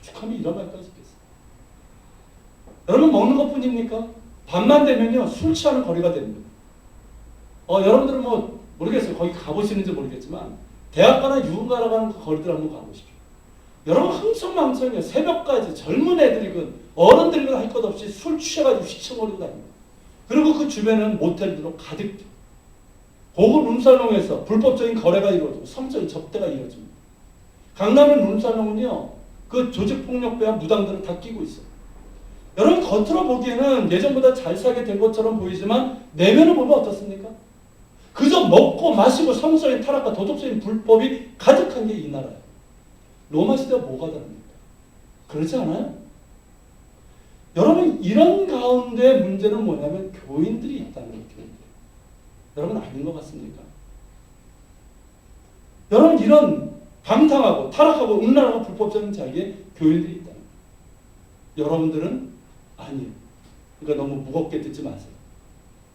오죽하면 이런 말까지 있겠어요. 여러분, 먹는 것뿐입니까? 밤만 되면요, 술 취하는 거리가 됩니다. 여러분들은 뭐 모르겠어요. 거기 가보시는지 모르겠지만 대학가나 유흥가라 가는 그 거리들 한번 가보십시오. 여러분, 흥청망청이에요. 새벽까지 젊은 애들이건 어른들이건 할 것 없이 술 취해가지고 휘청거리고 다닙니다. 그리고 그 주변에는 모텔들로 가득 돼요. 고급 룸살롱에서 불법적인 거래가 이루어지고 성적인 접대가 이루어집니다. 강남의 룸살롱은요, 그 조직폭력배와 무당들을 다 끼고 있어요. 여러분, 겉으로 보기에는 예전보다 잘 살게 된 것처럼 보이지만 내면을 보면 어떻습니까? 그저 먹고 마시고 성적인 타락과 도덕적인 불법이 가득한 게 이 나라예요. 로마 시대와 뭐가 다릅니까? 그렇지 않아요? 여러분, 이런 가운데 문제는 뭐냐면 교인들이 있다는 거예요. 교인들. 여러분, 아닌 것 같습니까? 여러분, 이런 방탕하고 타락하고 음란하고 불법적인 자리에 교인들이 있다는 거예요. 여러분들은 아니에요. 그러니까 너무 무겁게 듣지 마세요.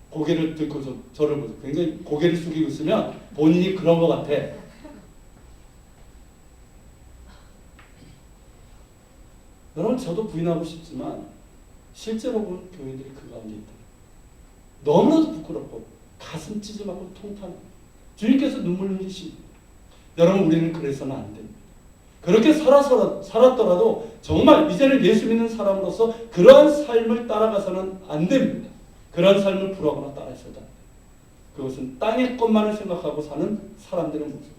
고개를 들고 저를 보세요. 굉장히 고개를 숙이고 있으면 본인이 그런 것 같아. 여러분, 저도 부인하고 싶지만 실제로 보는 교인들이 그 가운데 있다. 너무나도 부끄럽고 가슴 찢어맞고 통탄. 주님께서 눈물 흘리십니다. 여러분, 우리는 그래서는 안 됩니다. 그렇게 살았더라도 정말 이제는 예수 믿는 사람으로서 그러한 삶을 따라가서는 안 됩니다. 그러한 삶을 부러거나 따라서도 안 됩니다. 그것은 땅의 것만을 생각하고 사는 사람들의 모습이에요.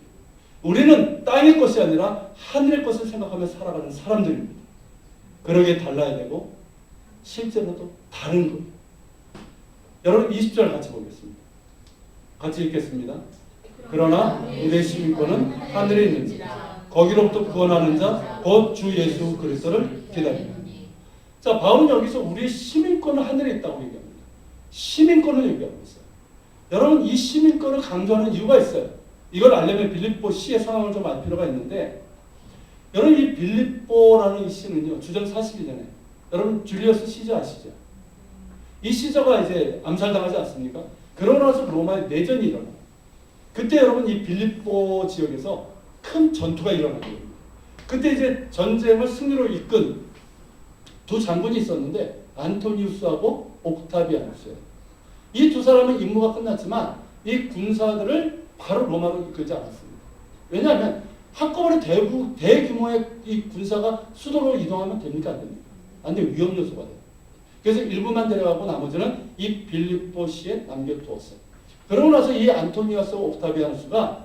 우리는 땅의 것이 아니라 하늘의 것을 생각하며 살아가는 사람들입니다. 그러게 달라야 되고 실제로도 다른 거예요. 여러분, 20절 같이 보겠습니다. 같이 읽겠습니다. 그러나 우리의 시민권은 하늘에 있는지라 거기로부터 구원하는 자 곧 주 예수 그리스도를 기다립니다. 자, 바울은 여기서 우리의 시민권은 하늘에 있다고 얘기합니다. 시민권을 얘기하고 있어요. 여러분, 이 시민권을 강조하는 이유가 있어요. 이걸 알려면 빌립보 시의 상황을 좀 알 필요가 있는데, 여러분, 이 빌립보라는 이 시는요, 주전 42년에 여러분 줄리어스 시저 아시죠? 이 시저가 이제 암살당하지 않습니까? 그러고 나서 로마에 내전이 일어나요. 그때 여러분 이 빌립보 지역에서 큰 전투가 일어나게 됩니다. 그때 이제 전쟁을 승리로 이끈 두 장군이 있었는데 안토니우스하고 옥타비아누스예요. 이 두 사람은 임무가 끝났지만 이 군사들을 바로 로마로 이끌지 않았습니다. 왜냐하면 한꺼번에 대규모의 이 군사가 수도로 이동하면 됩니까? 안 됩니까? 안 돼요. 위험 요소가 돼요. 그래서 일부만 데려가고 나머지는 이 빌립보시에 남겨두었어요. 그러고 나서 이 안토니우스와 옥타비아누스가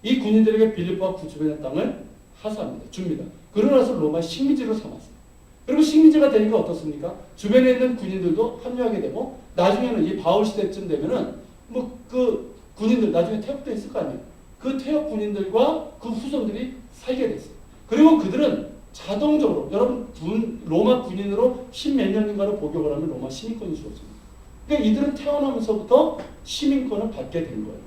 이 군인들에게 빌립보와 그 주변의 땅을 하사합니다. 줍니다. 그러고 나서 로마 식민지로 삼았어요. 그리고 식민지가 되니까 어떻습니까? 주변에 있는 군인들도 합류하게 되고 나중에는 이 바울 시대쯤 되면은 뭐 그 군인들 나중에 퇴역돼 있을 거 아니에요. 그 퇴역 군인들과 그 후손들이 살게 됐어요. 그리고 그들은 자동적으로 여러분 로마 군인으로 10몇 년인가를 복역을 하면 로마 시민권이 주어집니다. 그러니까 이들은 태어나면서부터 시민권을 받게 된 거예요.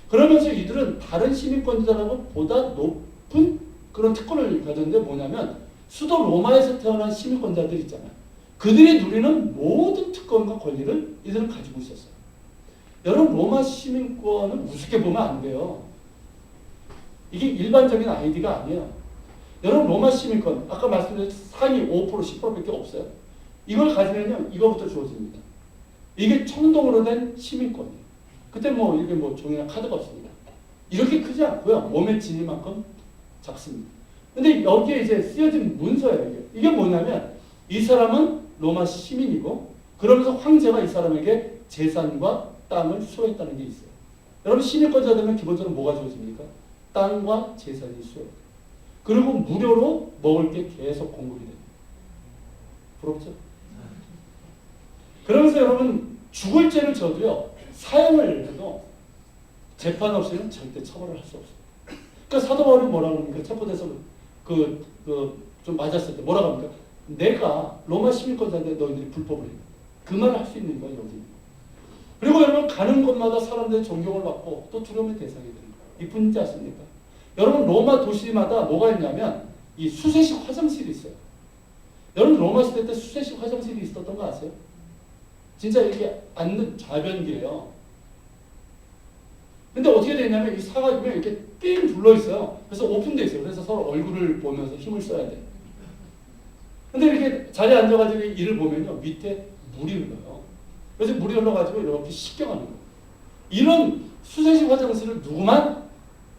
그러면서 이들은 다른 시민권자라고 보다 높은 그런 특권을 가졌는데 뭐냐면 수도 로마에서 태어난 시민권자들 있잖아요. 그들이 누리는 모든 특권과 권리를 이들은 가지고 있었어요. 여러분 로마 시민권은 우습게 보면 안 돼요. 이게 일반적인 아이디가 아니에요. 여러분 로마 시민권 아까 말씀드린 상위 5% 10%밖에 없어요. 이걸 가지면요 이거부터 주어집니다. 이게 청동으로 된 시민권이에요. 그때 뭐 이게 뭐 종이나 카드가 없습니다. 이렇게 크지 않고요. 몸의 지니만큼 작습니다. 근데 여기에 이제 쓰여진 문서예요. 이게 뭐냐면 이 사람은 로마 시민이고 그러면서 황제가 이 사람에게 재산과 땅을 수여했다는 게 있어요. 여러분 시민권자 되면 기본적으로 뭐가 주어집니까? 땅과 재산이 수여해요. 그리고 무료로 먹을 게 계속 공급이 돼요. 부럽죠? 그러면서 여러분 죽을 죄를 져도요 사형을 해도 재판 없이는 절대 처벌을 할 수 없어요. 그러니까 사도 바울이 뭐라고 합니까? 체포돼서 좀 맞았을 때 뭐라고 합니까? 내가 로마 시민권자인데 너희들이 불법을 해. 그 말을 할 수 있는 거예요 여기. 그리고 여러분 가는 곳마다 사람들의 존경을 받고 또 두려움의 대상이 되는 거예요. 이쁜지 아십니까? 여러분 로마 도시마다 뭐가 있냐면 이 수세식 화장실이 있어요. 여러분 로마 시대 때 수세식 화장실이 있었던 거 아세요? 진짜 이렇게 앉는 좌변기예요. 근데 어떻게 되냐면 이 사가지고 이렇게 삥 둘러 있어요. 그래서 오픈돼 있어요. 그래서 서로 얼굴을 보면서 힘을 써야 돼. 근데 이렇게 자리에 앉아가지고 이를 보면요 밑에 물이 흘러요. 그래서 물이 흘러가지고 이렇게 씻겨가는 거예요. 이런 수세식 화장실을 누구만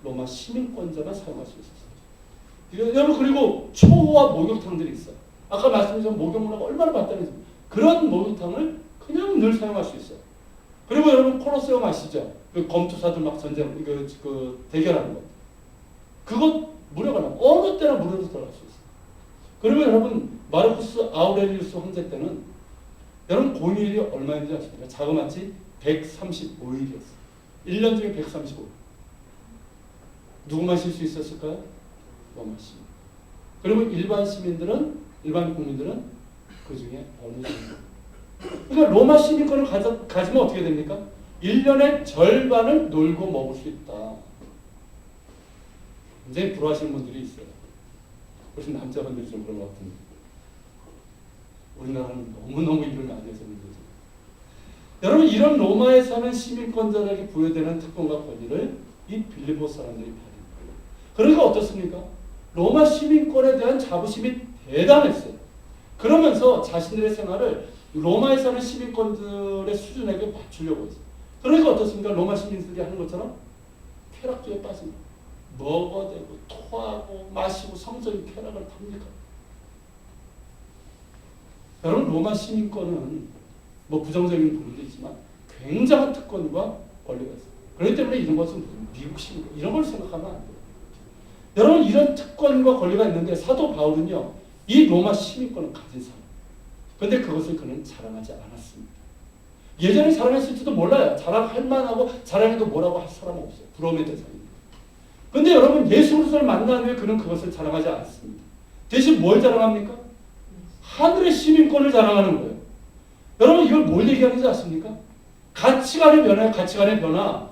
로마 시민권자가 사용할 수 있었어요. 여러분 그리고 초호화 목욕탕들이 있어요. 아까 말씀드린 목욕 문화가 얼마나 발달했어요. 그런 목욕탕을 그냥 늘 사용할 수 있어요. 그리고 여러분 콜로세움 아시죠? 그 검투사들 막 전쟁 그 대결하는 거. 그것 무료가 나. 어느 때나 무료로 들어갈 수 있어요. 그리고 여러분 마르쿠스 아우렐리우스 황제 때는 여러분 공휴일이 얼마인지 아십니까? 자그마치 135일이었어요. 1년 중에 135일. 누구만 쉴 수 있었을까요? 로마 시민. 그리고 일반 국민들은 그 중에 어느 정도. 그러니까 로마 시민권을 가지면 어떻게 됩니까? 1년의 절반을 놀고 먹을 수 있다. 굉장히 부러워하시는 분들이 있어요. 그래서 남자분들이 좀 그런 것 같은데. 우리나라는 너무너무 일을 많이 해서 문제죠. 여러분 이런 로마에 사는 시민권자에게 부여되는 특권과 권리를 이 빌립보 사람들이 받은 거예요. 그러니까 어떻습니까? 로마 시민권에 대한 자부심이 대단했어요. 그러면서 자신들의 생활을 로마에 사는 시민권들의 수준에게 맞추려고 했어요. 그러니까 어떻습니까? 로마 시민들이 하는 것처럼 쾌락주에 빠집니다. 먹어대고 토하고 마시고 성적인 쾌락을 탑니까? 여러분 로마 시민권은 뭐 부정적인 부분도 있지만 굉장한 특권과 권리가 있어요. 그렇기 때문에 이런 것은 미국 시민권 이런 걸 생각하면 안 돼요. 여러분 이런 특권과 권리가 있는데 사도 바울은요 이 로마 시민권을 가진 사람. 그런데 그것을 그는 자랑하지 않았습니다. 예전에 자랑했을지도 몰라요. 자랑할 만하고 자랑해도 뭐라고 할 사람은 없어요. 부러움의 대상입니다. 그런데 여러분 예수 그리스도를 만난 후에 그는 그것을 자랑하지 않습니다. 대신 뭘 자랑합니까? 하늘의 시민권을 자랑하는 거예요. 여러분 이걸 뭘 얘기하는지 아십니까? 가치관의 변화예요. 가치관의 변화.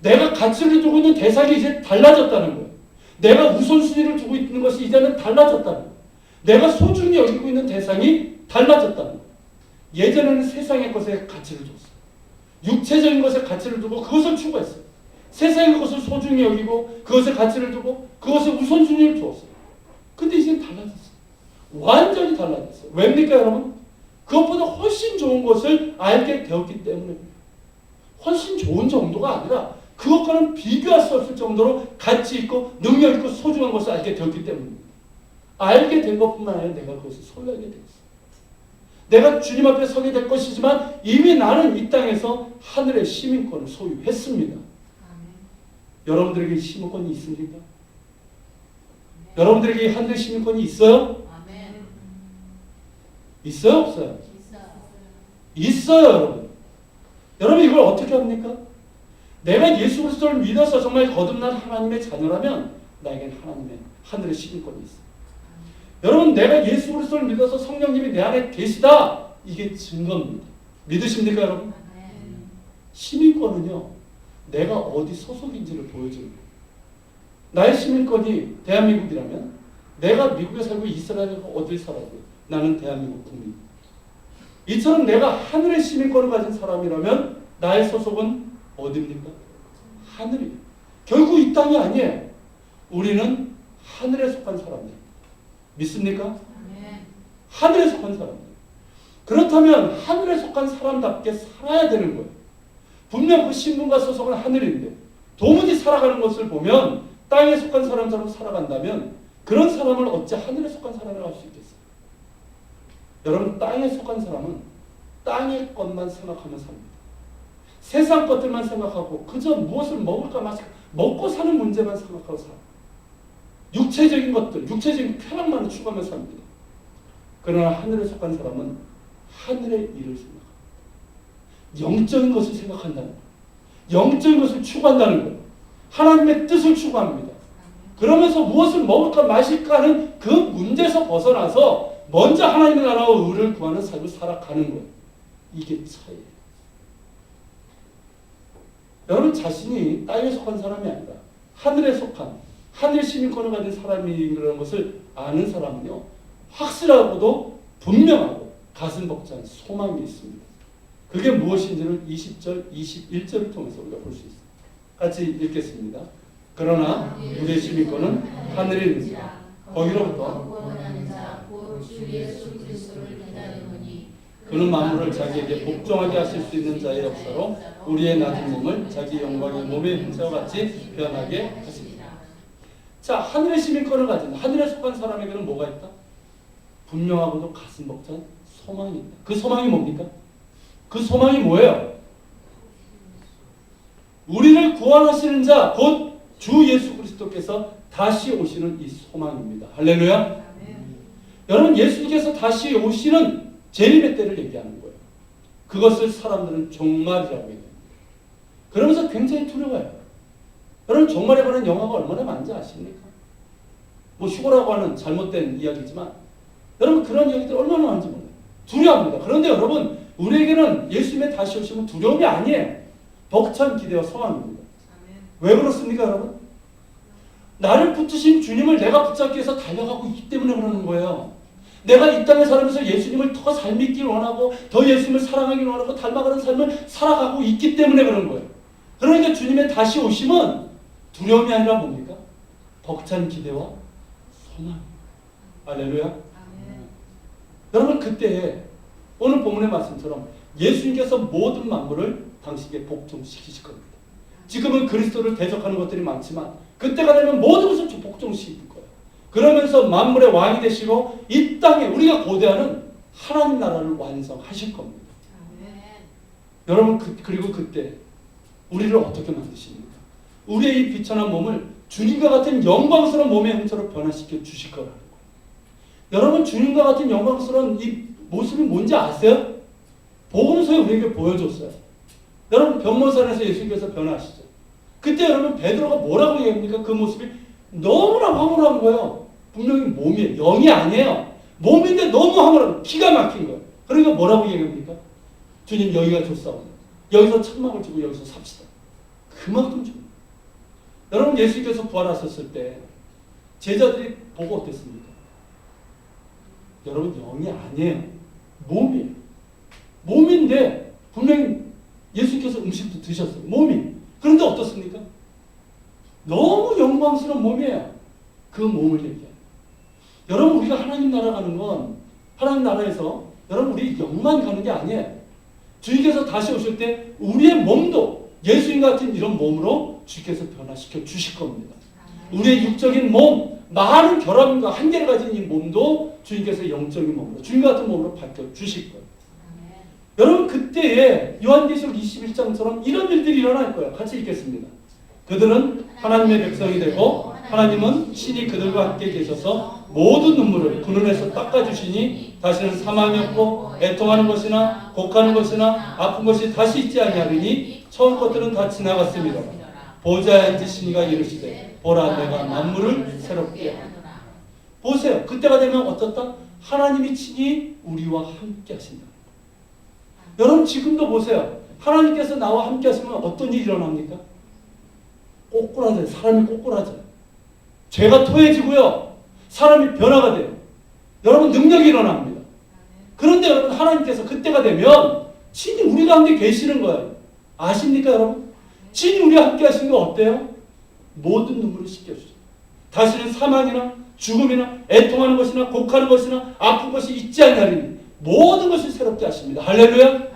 내가 가치를 두고 있는 대상이 이제 달라졌다는 거예요. 내가 우선순위를 두고 있는 것이 이제는 달라졌다는 거예요. 내가 소중히 여기고 있는 대상이 달라졌다는 거예요. 예전에는 세상의 것에 가치를 줬어요. 육체적인 것에 가치를 두고 그것을 추구했어요. 세상의 것을 소중히 여기고 그것에 가치를 두고 그것에 우선순위를 두었어요. 근데 이제 달라졌어요. 완전히 달라졌어요. 왜입니까 여러분? 그것보다 훨씬 좋은 것을 알게 되었기 때문입니다. 훨씬 좋은 정도가 아니라 그것과는 비교할 수 없을 정도로 가치 있고 능력 있고 소중한 것을 알게 되었기 때문입니다. 알게 된 것뿐만 아니라 내가 그것을 소유하게 되었어요. 내가 주님 앞에 서게 될 것이지만 이미 나는 이 땅에서 하늘의 시민권을 소유했습니다. 여러분들에게 시민권이 있습니까? 여러분들에게 하늘의 시민권이 있어요? 있어요? 없어요? 있어요, 여러분. 여러분 이걸 어떻게 합니까? 내가 예수 그리스도를 믿어서 정말 거듭난 하나님의 자녀라면 나에겐 하늘의 시민권이 있어요. 여러분 내가 예수 그리스도를 믿어서 성령님이 내 안에 계시다. 이게 증거입니다. 믿으십니까 여러분? 시민권은요. 내가 어디 소속인지를 보여주는 거예요. 나의 시민권이 대한민국이라면 내가 미국에 살고 이스라엘에 어딜 살아도 나는 대한민국 국민. 이처럼 내가 하늘의 시민권을 가진 사람이라면 나의 소속은 어디입니까? 하늘이에요. 결국 이 땅이 아니에요. 우리는 하늘에 속한 사람들. 믿습니까? 하늘에 속한 사람들. 그렇다면 하늘에 속한 사람답게 살아야 되는 거예요. 분명 그 신분과 소속은 하늘인데 도무지 살아가는 것을 보면 땅에 속한 사람처럼 살아간다면 그런 사람을 어찌 하늘에 속한 사람이라고 할 수 있겠어요? 여러분 땅에 속한 사람은 땅의 것만 생각하며 삽니다. 세상 것들만 생각하고 그저 무엇을 먹을까 마실까 먹고 사는 문제만 생각하고 살아요. 육체적인 것들, 육체적인 쾌락만을 추구하며 삽니다. 그러나 하늘에 속한 사람은 하늘의 일을 생각합니다. 영적인 것을 생각한다는 거예요. 영적인 것을 추구한다는 거예요. 하나님의 뜻을 추구합니다. 그러면서 무엇을 먹을까 마실까 하는 그 문제에서 벗어나서 먼저 하나님의 나라와 의를 구하는 삶을 살아가는 거예요. 이게 차이예요. 여러분 자신이 땅에 속한 사람이 아니라 하늘에 속한 하늘 시민권을 가진 사람이라는 것을 아는 사람은요. 확실하고도 분명하고 가슴 벅찬 소망이 있습니다. 그게 무엇인지를 20절, 21절을 통해서 우리가 볼 수 있습니다. 같이 읽겠습니다. 그러나 우리의 시민권은 하늘에 있는 자 거기로부터 그는 만물을 자기에게 복종하게 하실 수 있는 자의 역사로 우리의 낮은 몸을 자기 영광의 몸의 형체와 같이 변하게 하십니다. 자, 하늘의 시민권을 가진 하늘에 속한 사람에게는 뭐가 있다? 분명하고도 가슴 벅찬 소망이 있다. 그 소망이 뭡니까? 그 소망이 뭐예요? 우리를 구원하시는 자, 곧 주 예수 그리스도께서 다시 오시는 이 소망입니다. 할렐루야. 여러분 예수님께서 다시 오시는 재림의 때를 얘기하는 거예요. 그것을 사람들은 종말이라고 얘기합니다. 그러면서 굉장히 두려워요. 여러분 종말에 관한 영화가 얼마나 많은지 아십니까? 뭐 휴거라고 하는 잘못된 이야기지만 여러분 그런 이야기들 얼마나 많은지 몰라요. 두려워합니다. 그런데 여러분 우리에게는 예수님의 다시 오시면 두려움이 아니에요. 벅찬 기대와 소망입니다. 왜 그렇습니까 여러분? 나를 붙드신 주님을 내가 붙잡기 위해서 달려가고 있기 때문에 그러는 거예요. 내가 이 땅에 살면서 예수님을 더 잘 믿길 원하고 더 예수님을 사랑하길 원하고 닮아가는 삶을 살아가고 있기 때문에 그런 거예요. 그러니까 주님의 다시 오심은 두려움이 아니라 뭡니까? 벅찬 기대와 소망. 할렐루야. 여러분 그때 오늘 본문의 말씀처럼 예수님께서 모든 만물을 당신에게 복종시키실 겁니다. 지금은 그리스도를 대적하는 것들이 많지만 그때가 되면 모든 것을 복종시킬 거예요. 그러면서 만물의 왕이 되시고 이 땅에 우리가 고대하는 하나님 나라를 완성하실 겁니다. 여러분 그리고 그때 우리를 어떻게 만드십니까? 우리의 이 비천한 몸을 주님과 같은 영광스러운 몸의 형태로 변화시켜 주실 거라는 거예요. 여러분 주님과 같은 영광스러운 이 모습이 뭔지 아세요? 복음서에 우리에게 보여줬어요. 여러분 변모산에서 예수님께서 변화하시죠. 그때 여러분 베드로가 뭐라고 얘기합니까? 그 모습이 너무나 황홀한 거예요. 분명히 몸이에요. 영이 아니에요. 몸인데 너무 황홀한 기가 막힌 거예요. 그러니까 뭐라고 얘기합니까? 주님 여기가 좋사오니 여기서 천막을 주고 여기서 삽시다. 그만큼 줍니다. 여러분 예수님께서 부활하셨을 때 제자들이 보고 어땠습니까? 여러분 영이 아니에요. 몸이에요. 몸인데 분명히 예수님께서 음식도 드셨어요. 몸이. 그런데 어떻습니까? 너무 영광스러운 몸이에요. 그 몸을 얘기해요. 여러분 우리가 하나님 나라 가는 건 하나님 나라에서 여러분 우리 영만 가는 게 아니에요. 주님께서 다시 오실 때 우리의 몸도 예수님 같은 이런 몸으로 주께서 변화시켜 주실 겁니다. 우리의 육적인 몸, 많은 결함과 한계를 가진 이 몸도 주님께서 영적인 몸으로 주님 같은 몸으로 바뀌어 주실 거예요. 여러분 그때에 요한계시록 21장처럼 이런 일들이 일어날 거예요. 같이 읽겠습니다. 그들은 하나님의 백성이 되고 하나님은 친히 그들과 함께 계셔서 모든 눈물을 그 눈에서 닦아주시니 다시는 사망이 없고 애통하는 것이나 곡하는 것이나 아픈 것이 다시 있지 아니하리니 처음 것들은 다 지나갔습니다. 보좌에 앉으시니가 이르시되 보라 내가 만물을 새롭게 하노라. 보세요. 그때가 되면 어떻다? 하나님이 친히 우리와 함께 하신다. 여러분 지금도 보세요. 하나님께서 나와 함께 하시면 어떤 일이 일어납니까? 꼬꾸라져요. 사람이 꼬꾸라져요. 죄가 토해지고요. 사람이 변화가 돼요. 여러분 능력이 일어납니다. 그런데 여러분 하나님께서 그때가 되면 친히 우리 가운데 계시는 거예요. 아십니까 여러분? 친히 우리와 함께 하시는 거 어때요? 모든 눈물을 씻겨주죠. 다시는 사망이나 죽음이나 애통하는 것이나 곡하는 것이나 아픈 것이 있지 않냐니 모든 것을 새롭게 하십니다. 할렐루야. 아멘.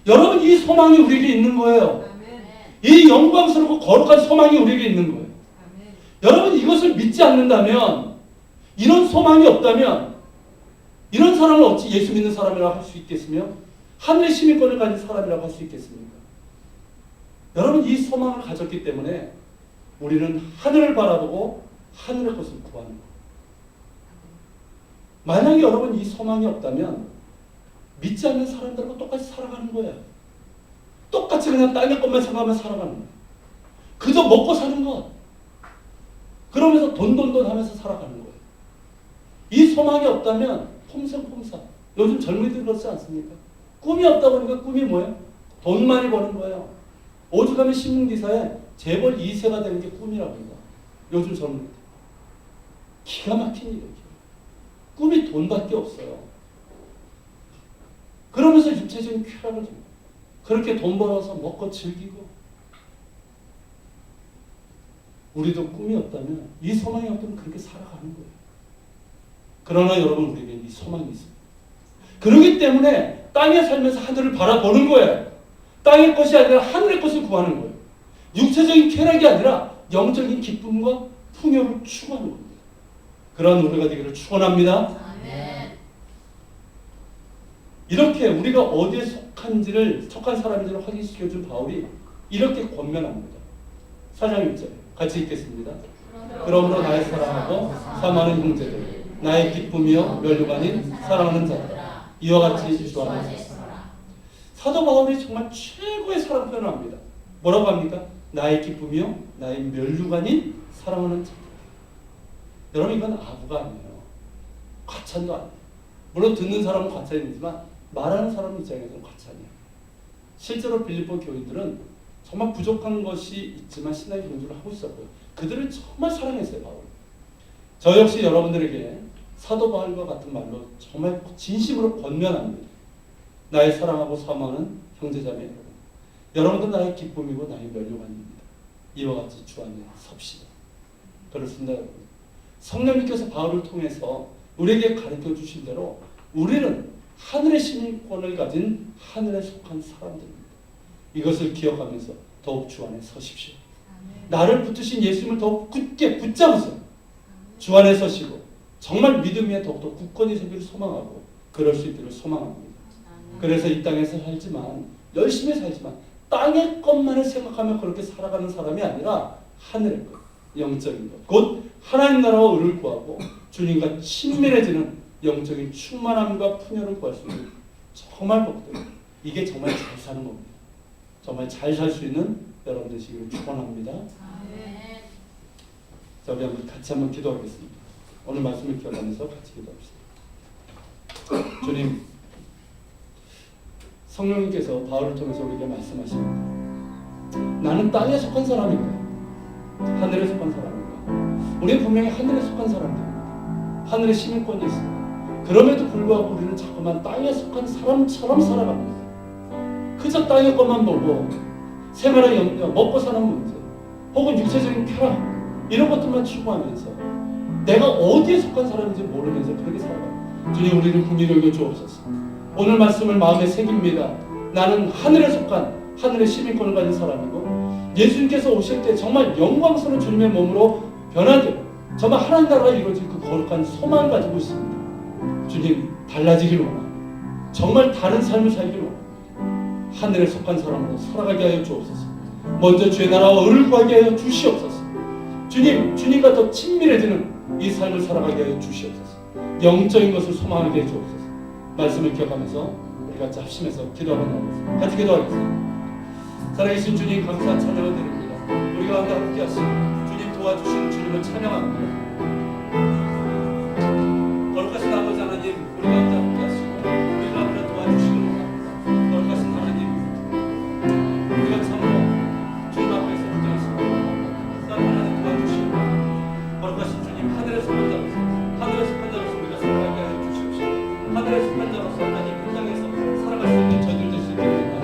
여러분 이 소망이 우리에게 있는 거예요. 아멘. 이 영광스럽고 거룩한 소망이 우리에게 있는 거예요. 아멘. 여러분 이것을 믿지 않는다면 이런 소망이 없다면 이런 사람을 어찌 예수 믿는 사람이라고 할 수 있겠으며 하늘의 시민권을 가진 사람이라고 할 수 있겠습니까? 여러분 이 소망을 가졌기 때문에 우리는 하늘을 바라보고 하늘의 것을 구하는 거예요. 만약에 여러분 이 소망이 없다면 믿지 않는 사람들과 똑같이 살아가는 거예요. 똑같이 그냥 땅의 것만 생각하며 살아가는 거예요. 그저 먹고 사는 것. 그러면서 돈 하면서 살아가는 거예요. 이 소망이 없다면 폼생폼사. 요즘 젊은이들 그렇지 않습니까? 꿈이 없다 보니까 꿈이 뭐예요? 돈 많이 버는 거예요. 오죽하면 신문기사에 재벌 2세가 되는 게 꿈이라고 합니다. 요즘 젊은이들. 기가 막힌 일이에요. 꿈이 돈밖에 없어요. 그러면서 육체적인 쾌락을 줍니다. 그렇게 돈 벌어서 먹고 즐기고. 우리도 꿈이 없다면 이 소망이 없다면 그렇게 살아가는 거예요. 그러나 여러분 우리에게 이 소망이 있습니다. 그렇기 때문에 땅에 살면서 하늘을 바라보는 거예요. 땅의 것이 아니라 하늘의 것을 구하는 거예요. 육체적인 쾌락이 아니라 영적인 기쁨과 풍요를 추구하는 겁니다. 그런 우리가 되기를 축원합니다. 아멘. 이렇게 우리가 어디에 속한 사람인지를 확인시켜준 바울이 이렇게 권면합니다. 4장 1절 같이 읽겠습니다. 그러므로 나의 사랑하고 사모하는 형제들 나의 기쁨이요 멸류관인 사랑하는 자들 이와 같이 주 안에 서라. 사도 바울이 정말 최고의 사랑 표현을 합니다. 뭐라고 합니까? 나의 기쁨이요 나의 멸류관인 사랑하는 자들. 여러분 이건 아부가 아니에요. 과찬도 아니에요. 물론 듣는 사람은 과찬이지만 말하는 사람 입장에서는 과찬이에요. 실제로 빌립보 교인들은 정말 부족한 것이 있지만 신앙의 경주를 하고 있었고요. 그들을 정말 사랑했어요. 바울. 저 역시 여러분들에게 사도 바울과 같은 말로 정말 진심으로 권면합니다. 나의 사랑하고 사모하는 형제자매 여러분. 여러분도 나의 기쁨이고 나의 멸류관입니다. 이와 같이 주 안에 섭시다. 그렇습니다 여러분. 성령님께서 바울을 통해서 우리에게 가르쳐 주신 대로 우리는 하늘의 시민권을 가진 하늘에 속한 사람들입니다. 이것을 기억하면서 더욱 주 안에 서십시오. 나를 붙드신 예수님을 더욱 굳게 붙잡으세요. 주 안에 서시고 정말 믿음 위에 더욱더 굳건히 서기를 소망하고 그럴 수 있기를 소망합니다. 그래서 이 땅에서 살지만 열심히 살지만 땅의 것만을 생각하며 그렇게 살아가는 사람이 아니라 하늘의 것, 영적인 것, 곧 하나님 나라와 의를 구하고 주님과 친밀해지는 영적인 충만함과 풍요를 구할 수 있는 정말 복들. 이게 정말 잘 사는 겁니다. 정말 잘 살 수 있는 여러분 되시기를 축원합니다. 자, 우리 같이 한번 기도하겠습니다. 오늘 말씀을 기억하면서 같이 기도합시다. 주님, 성령님께서 바울을 통해서 우리에게 말씀하십니다. 나는 땅에 속한 사람인가? 하늘에 속한 사람인가? 우리는 분명히 하늘에 속한 사람들입니다. 하늘의 시민권이 있습니다. 그럼에도 불구하고 우리는 자꾸만 땅에 속한 사람처럼 살아갑니다. 그저 땅의 것만 보고 생활의 영역, 먹고 사는 문제, 혹은 육체적인 쾌락 이런 것들만 추구하면서 내가 어디에 속한 사람인지 모르면서 그렇게 살아가요. 주님 우리를 긍휼히 여겨 주옵소서. 오늘 말씀을 마음에 새깁니다. 나는 하늘에 속한 하늘의 시민권을 가진 사람이고 예수님께서 오실 때 정말 영광스러운 주님의 몸으로 변하게 정말 하나님 나라가 이루어질 그 거룩한 소망을 가지고 있습니다. 주님 달라지길 원합니다. 정말 다른 삶을 살기를 원합니다. 하늘에 속한 사람으로 살아가게 하여 주옵소서. 먼저 주의 나라와 의를 구하게 하여 주시옵소서. 주님, 주님과 더 친밀해지는 이 삶을 살아가게 하여 주시옵소서. 영적인 것을 소망하게 해 주옵소서. 말씀을 기억하면서 우리 같이 합심해서 기도하고 나가겠습니다. 같이 기도하겠습니다. 살아계신 주님 감사 찬양을 드립니다. 우리 가운데 함께 하시고 주님 도와주시는 주님을 찬양합니다. 거룩하신 아버지 하나님 우리 가운데 함께 하시고 우리 가운데 도와주시기를 원합니다. 거룩하신 하나님 우리가 참으로 주님 앞에서 붙잡았습니다. 하나님 도와주시고 거룩하신 주님 하늘에 속한 자로서 하늘에 속한 자로서 우리가 살아가게 하여 주시옵시고 하늘에 속한 자로서 하나님 이 땅에서 살아갈 수 있는 저들 될 수 있게 됩니다.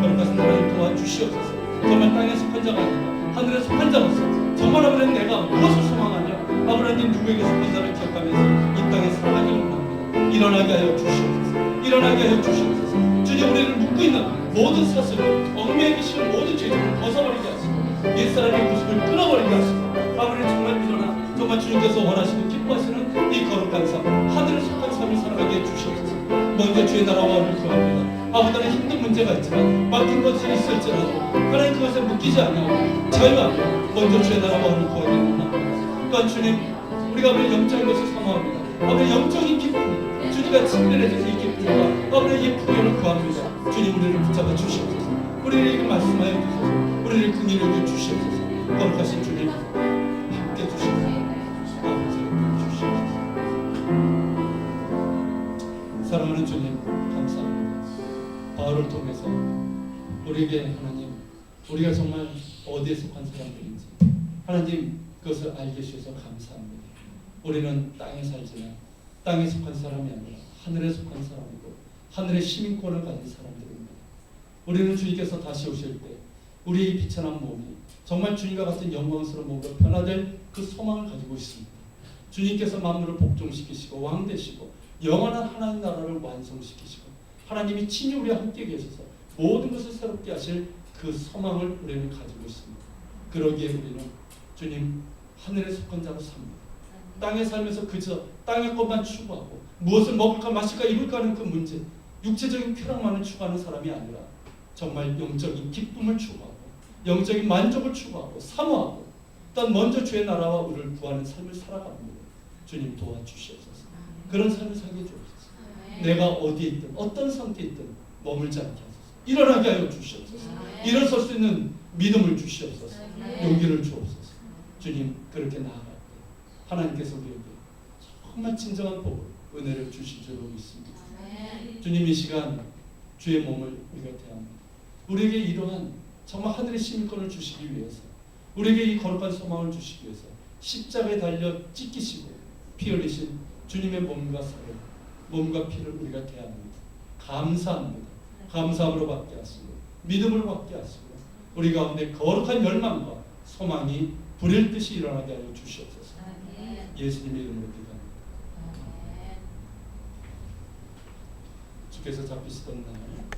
거룩하신 하나님 도와주시옵소서. 정말 땅에 속한 자가 아니라 하늘에 속한 자로서 정말 아버지 내가 무엇을 소망하냐 아버지 누구에게 속한 자를 기억하면서 이 땅에 살아가기를 원합니다. 일어나게 하여 주시옵소서. 일어나게 하여 주시옵소서. 주님 우리를 묶고 있는 모든 사슬을 얽매이기 싫은 모든 죄들을 벗어버리게 하시고 옛사람의 모습을 끊어버리게 하시고 아버지 정말 일어나 정말 주님께서 원하시고 기뻐하시는 이 거룩한 삶 하늘에 속한 삶을 살아가게 해 주시옵소서. 먼저 주의 나라와 의를 구합니다. 아버지 나는 힘든 문제가 있지만 맡긴 것이 있을지라도 하나님 그것에 묶이지 않냐고 자유하며 먼저 주의 나라와 의를 구하게 원합니다. 또한 주님 우리가 우리 영적인 것을 사모합니다. 아버지 영적인 기쁨 주님과 친밀해져서 이 기쁨과 아버지 이 풍요를 구합니다. 주님 우리를 붙잡아 주시옵소서. 우리에게 말씀하여 주소서. 우리를 긍휼히 여겨 주시옵소서. 거룩하신 주님 함께 주시옵소서. 아버지 주시옵소서. 사랑하는 주님 감사합니다. 바울을 통해서 우리에게 하나님 우리가 정말 어디에 속한 사람들인지 하나님 그것을 알게 해주셔서 감사합니다. 우리는 땅에 살지만 땅에 속한 사람이 아니라 하늘에 속한 사람이고 하늘의 시민권을 가진 사람들입니다. 우리는 주님께서 다시 오실 때 우리의 비천한 몸이 정말 주님과 같은 영광스러운 몸으로 변화될 그 소망을 가지고 있습니다. 주님께서 만물을 복종시키시고 왕 되시고 영원한 하나님 나라를 완성시키시고 하나님이 친히 우리와 함께 계셔서 모든 것을 새롭게 하실 그 소망을 우리는 가지고 있습니다. 그러기에 우리는 주님 하늘에 속한 자로 삽니다. 땅에 살면서 그저 땅의 것만 추구하고 무엇을 먹을까 마실까 입을까 하는 그 문제 육체적인 쾌락만을 추구하는 사람이 아니라 정말 영적인 기쁨을 추구하고 영적인 만족을 추구하고 사모하고 또한 먼저 주의 나라와 의를 구하는 삶을 살아갑니다. 주님 도와주시옵소서. 그런 삶을 살게 해주옵소서. 내가 어디에 있든 어떤 상태에 있든 머물지 않게 하소서. 일어나게 하여 주시옵소서. 일어설 수 있는 믿음을 주시옵소서. 용기를 주옵소서. 주님 그렇게 나아갈 때 하나님께서 우리에게 정말 진정한 복을 은혜를 주실 줄로 믿습니다. 주님 이 시간 주의 몸을 우리가 대합니다. 우리에게 이러한 정말 하늘의 시민권을 주시기 위해서 우리에게 이 거룩한 소망을 주시기 위해서 십자가에 달려 찢기시고 피 흘리신 주님의 몸과 살을 몸과 피를 우리가 대합니다. 감사합니다. 감사함으로 받게 하시고 믿음으로 받게 하시고 우리 가운데 거룩한 열망과 소망이 불일 듯이 일어나게 하여 주시옵소서. 예수님의 이름으로 기도합니다. 주께서 잡히시던 날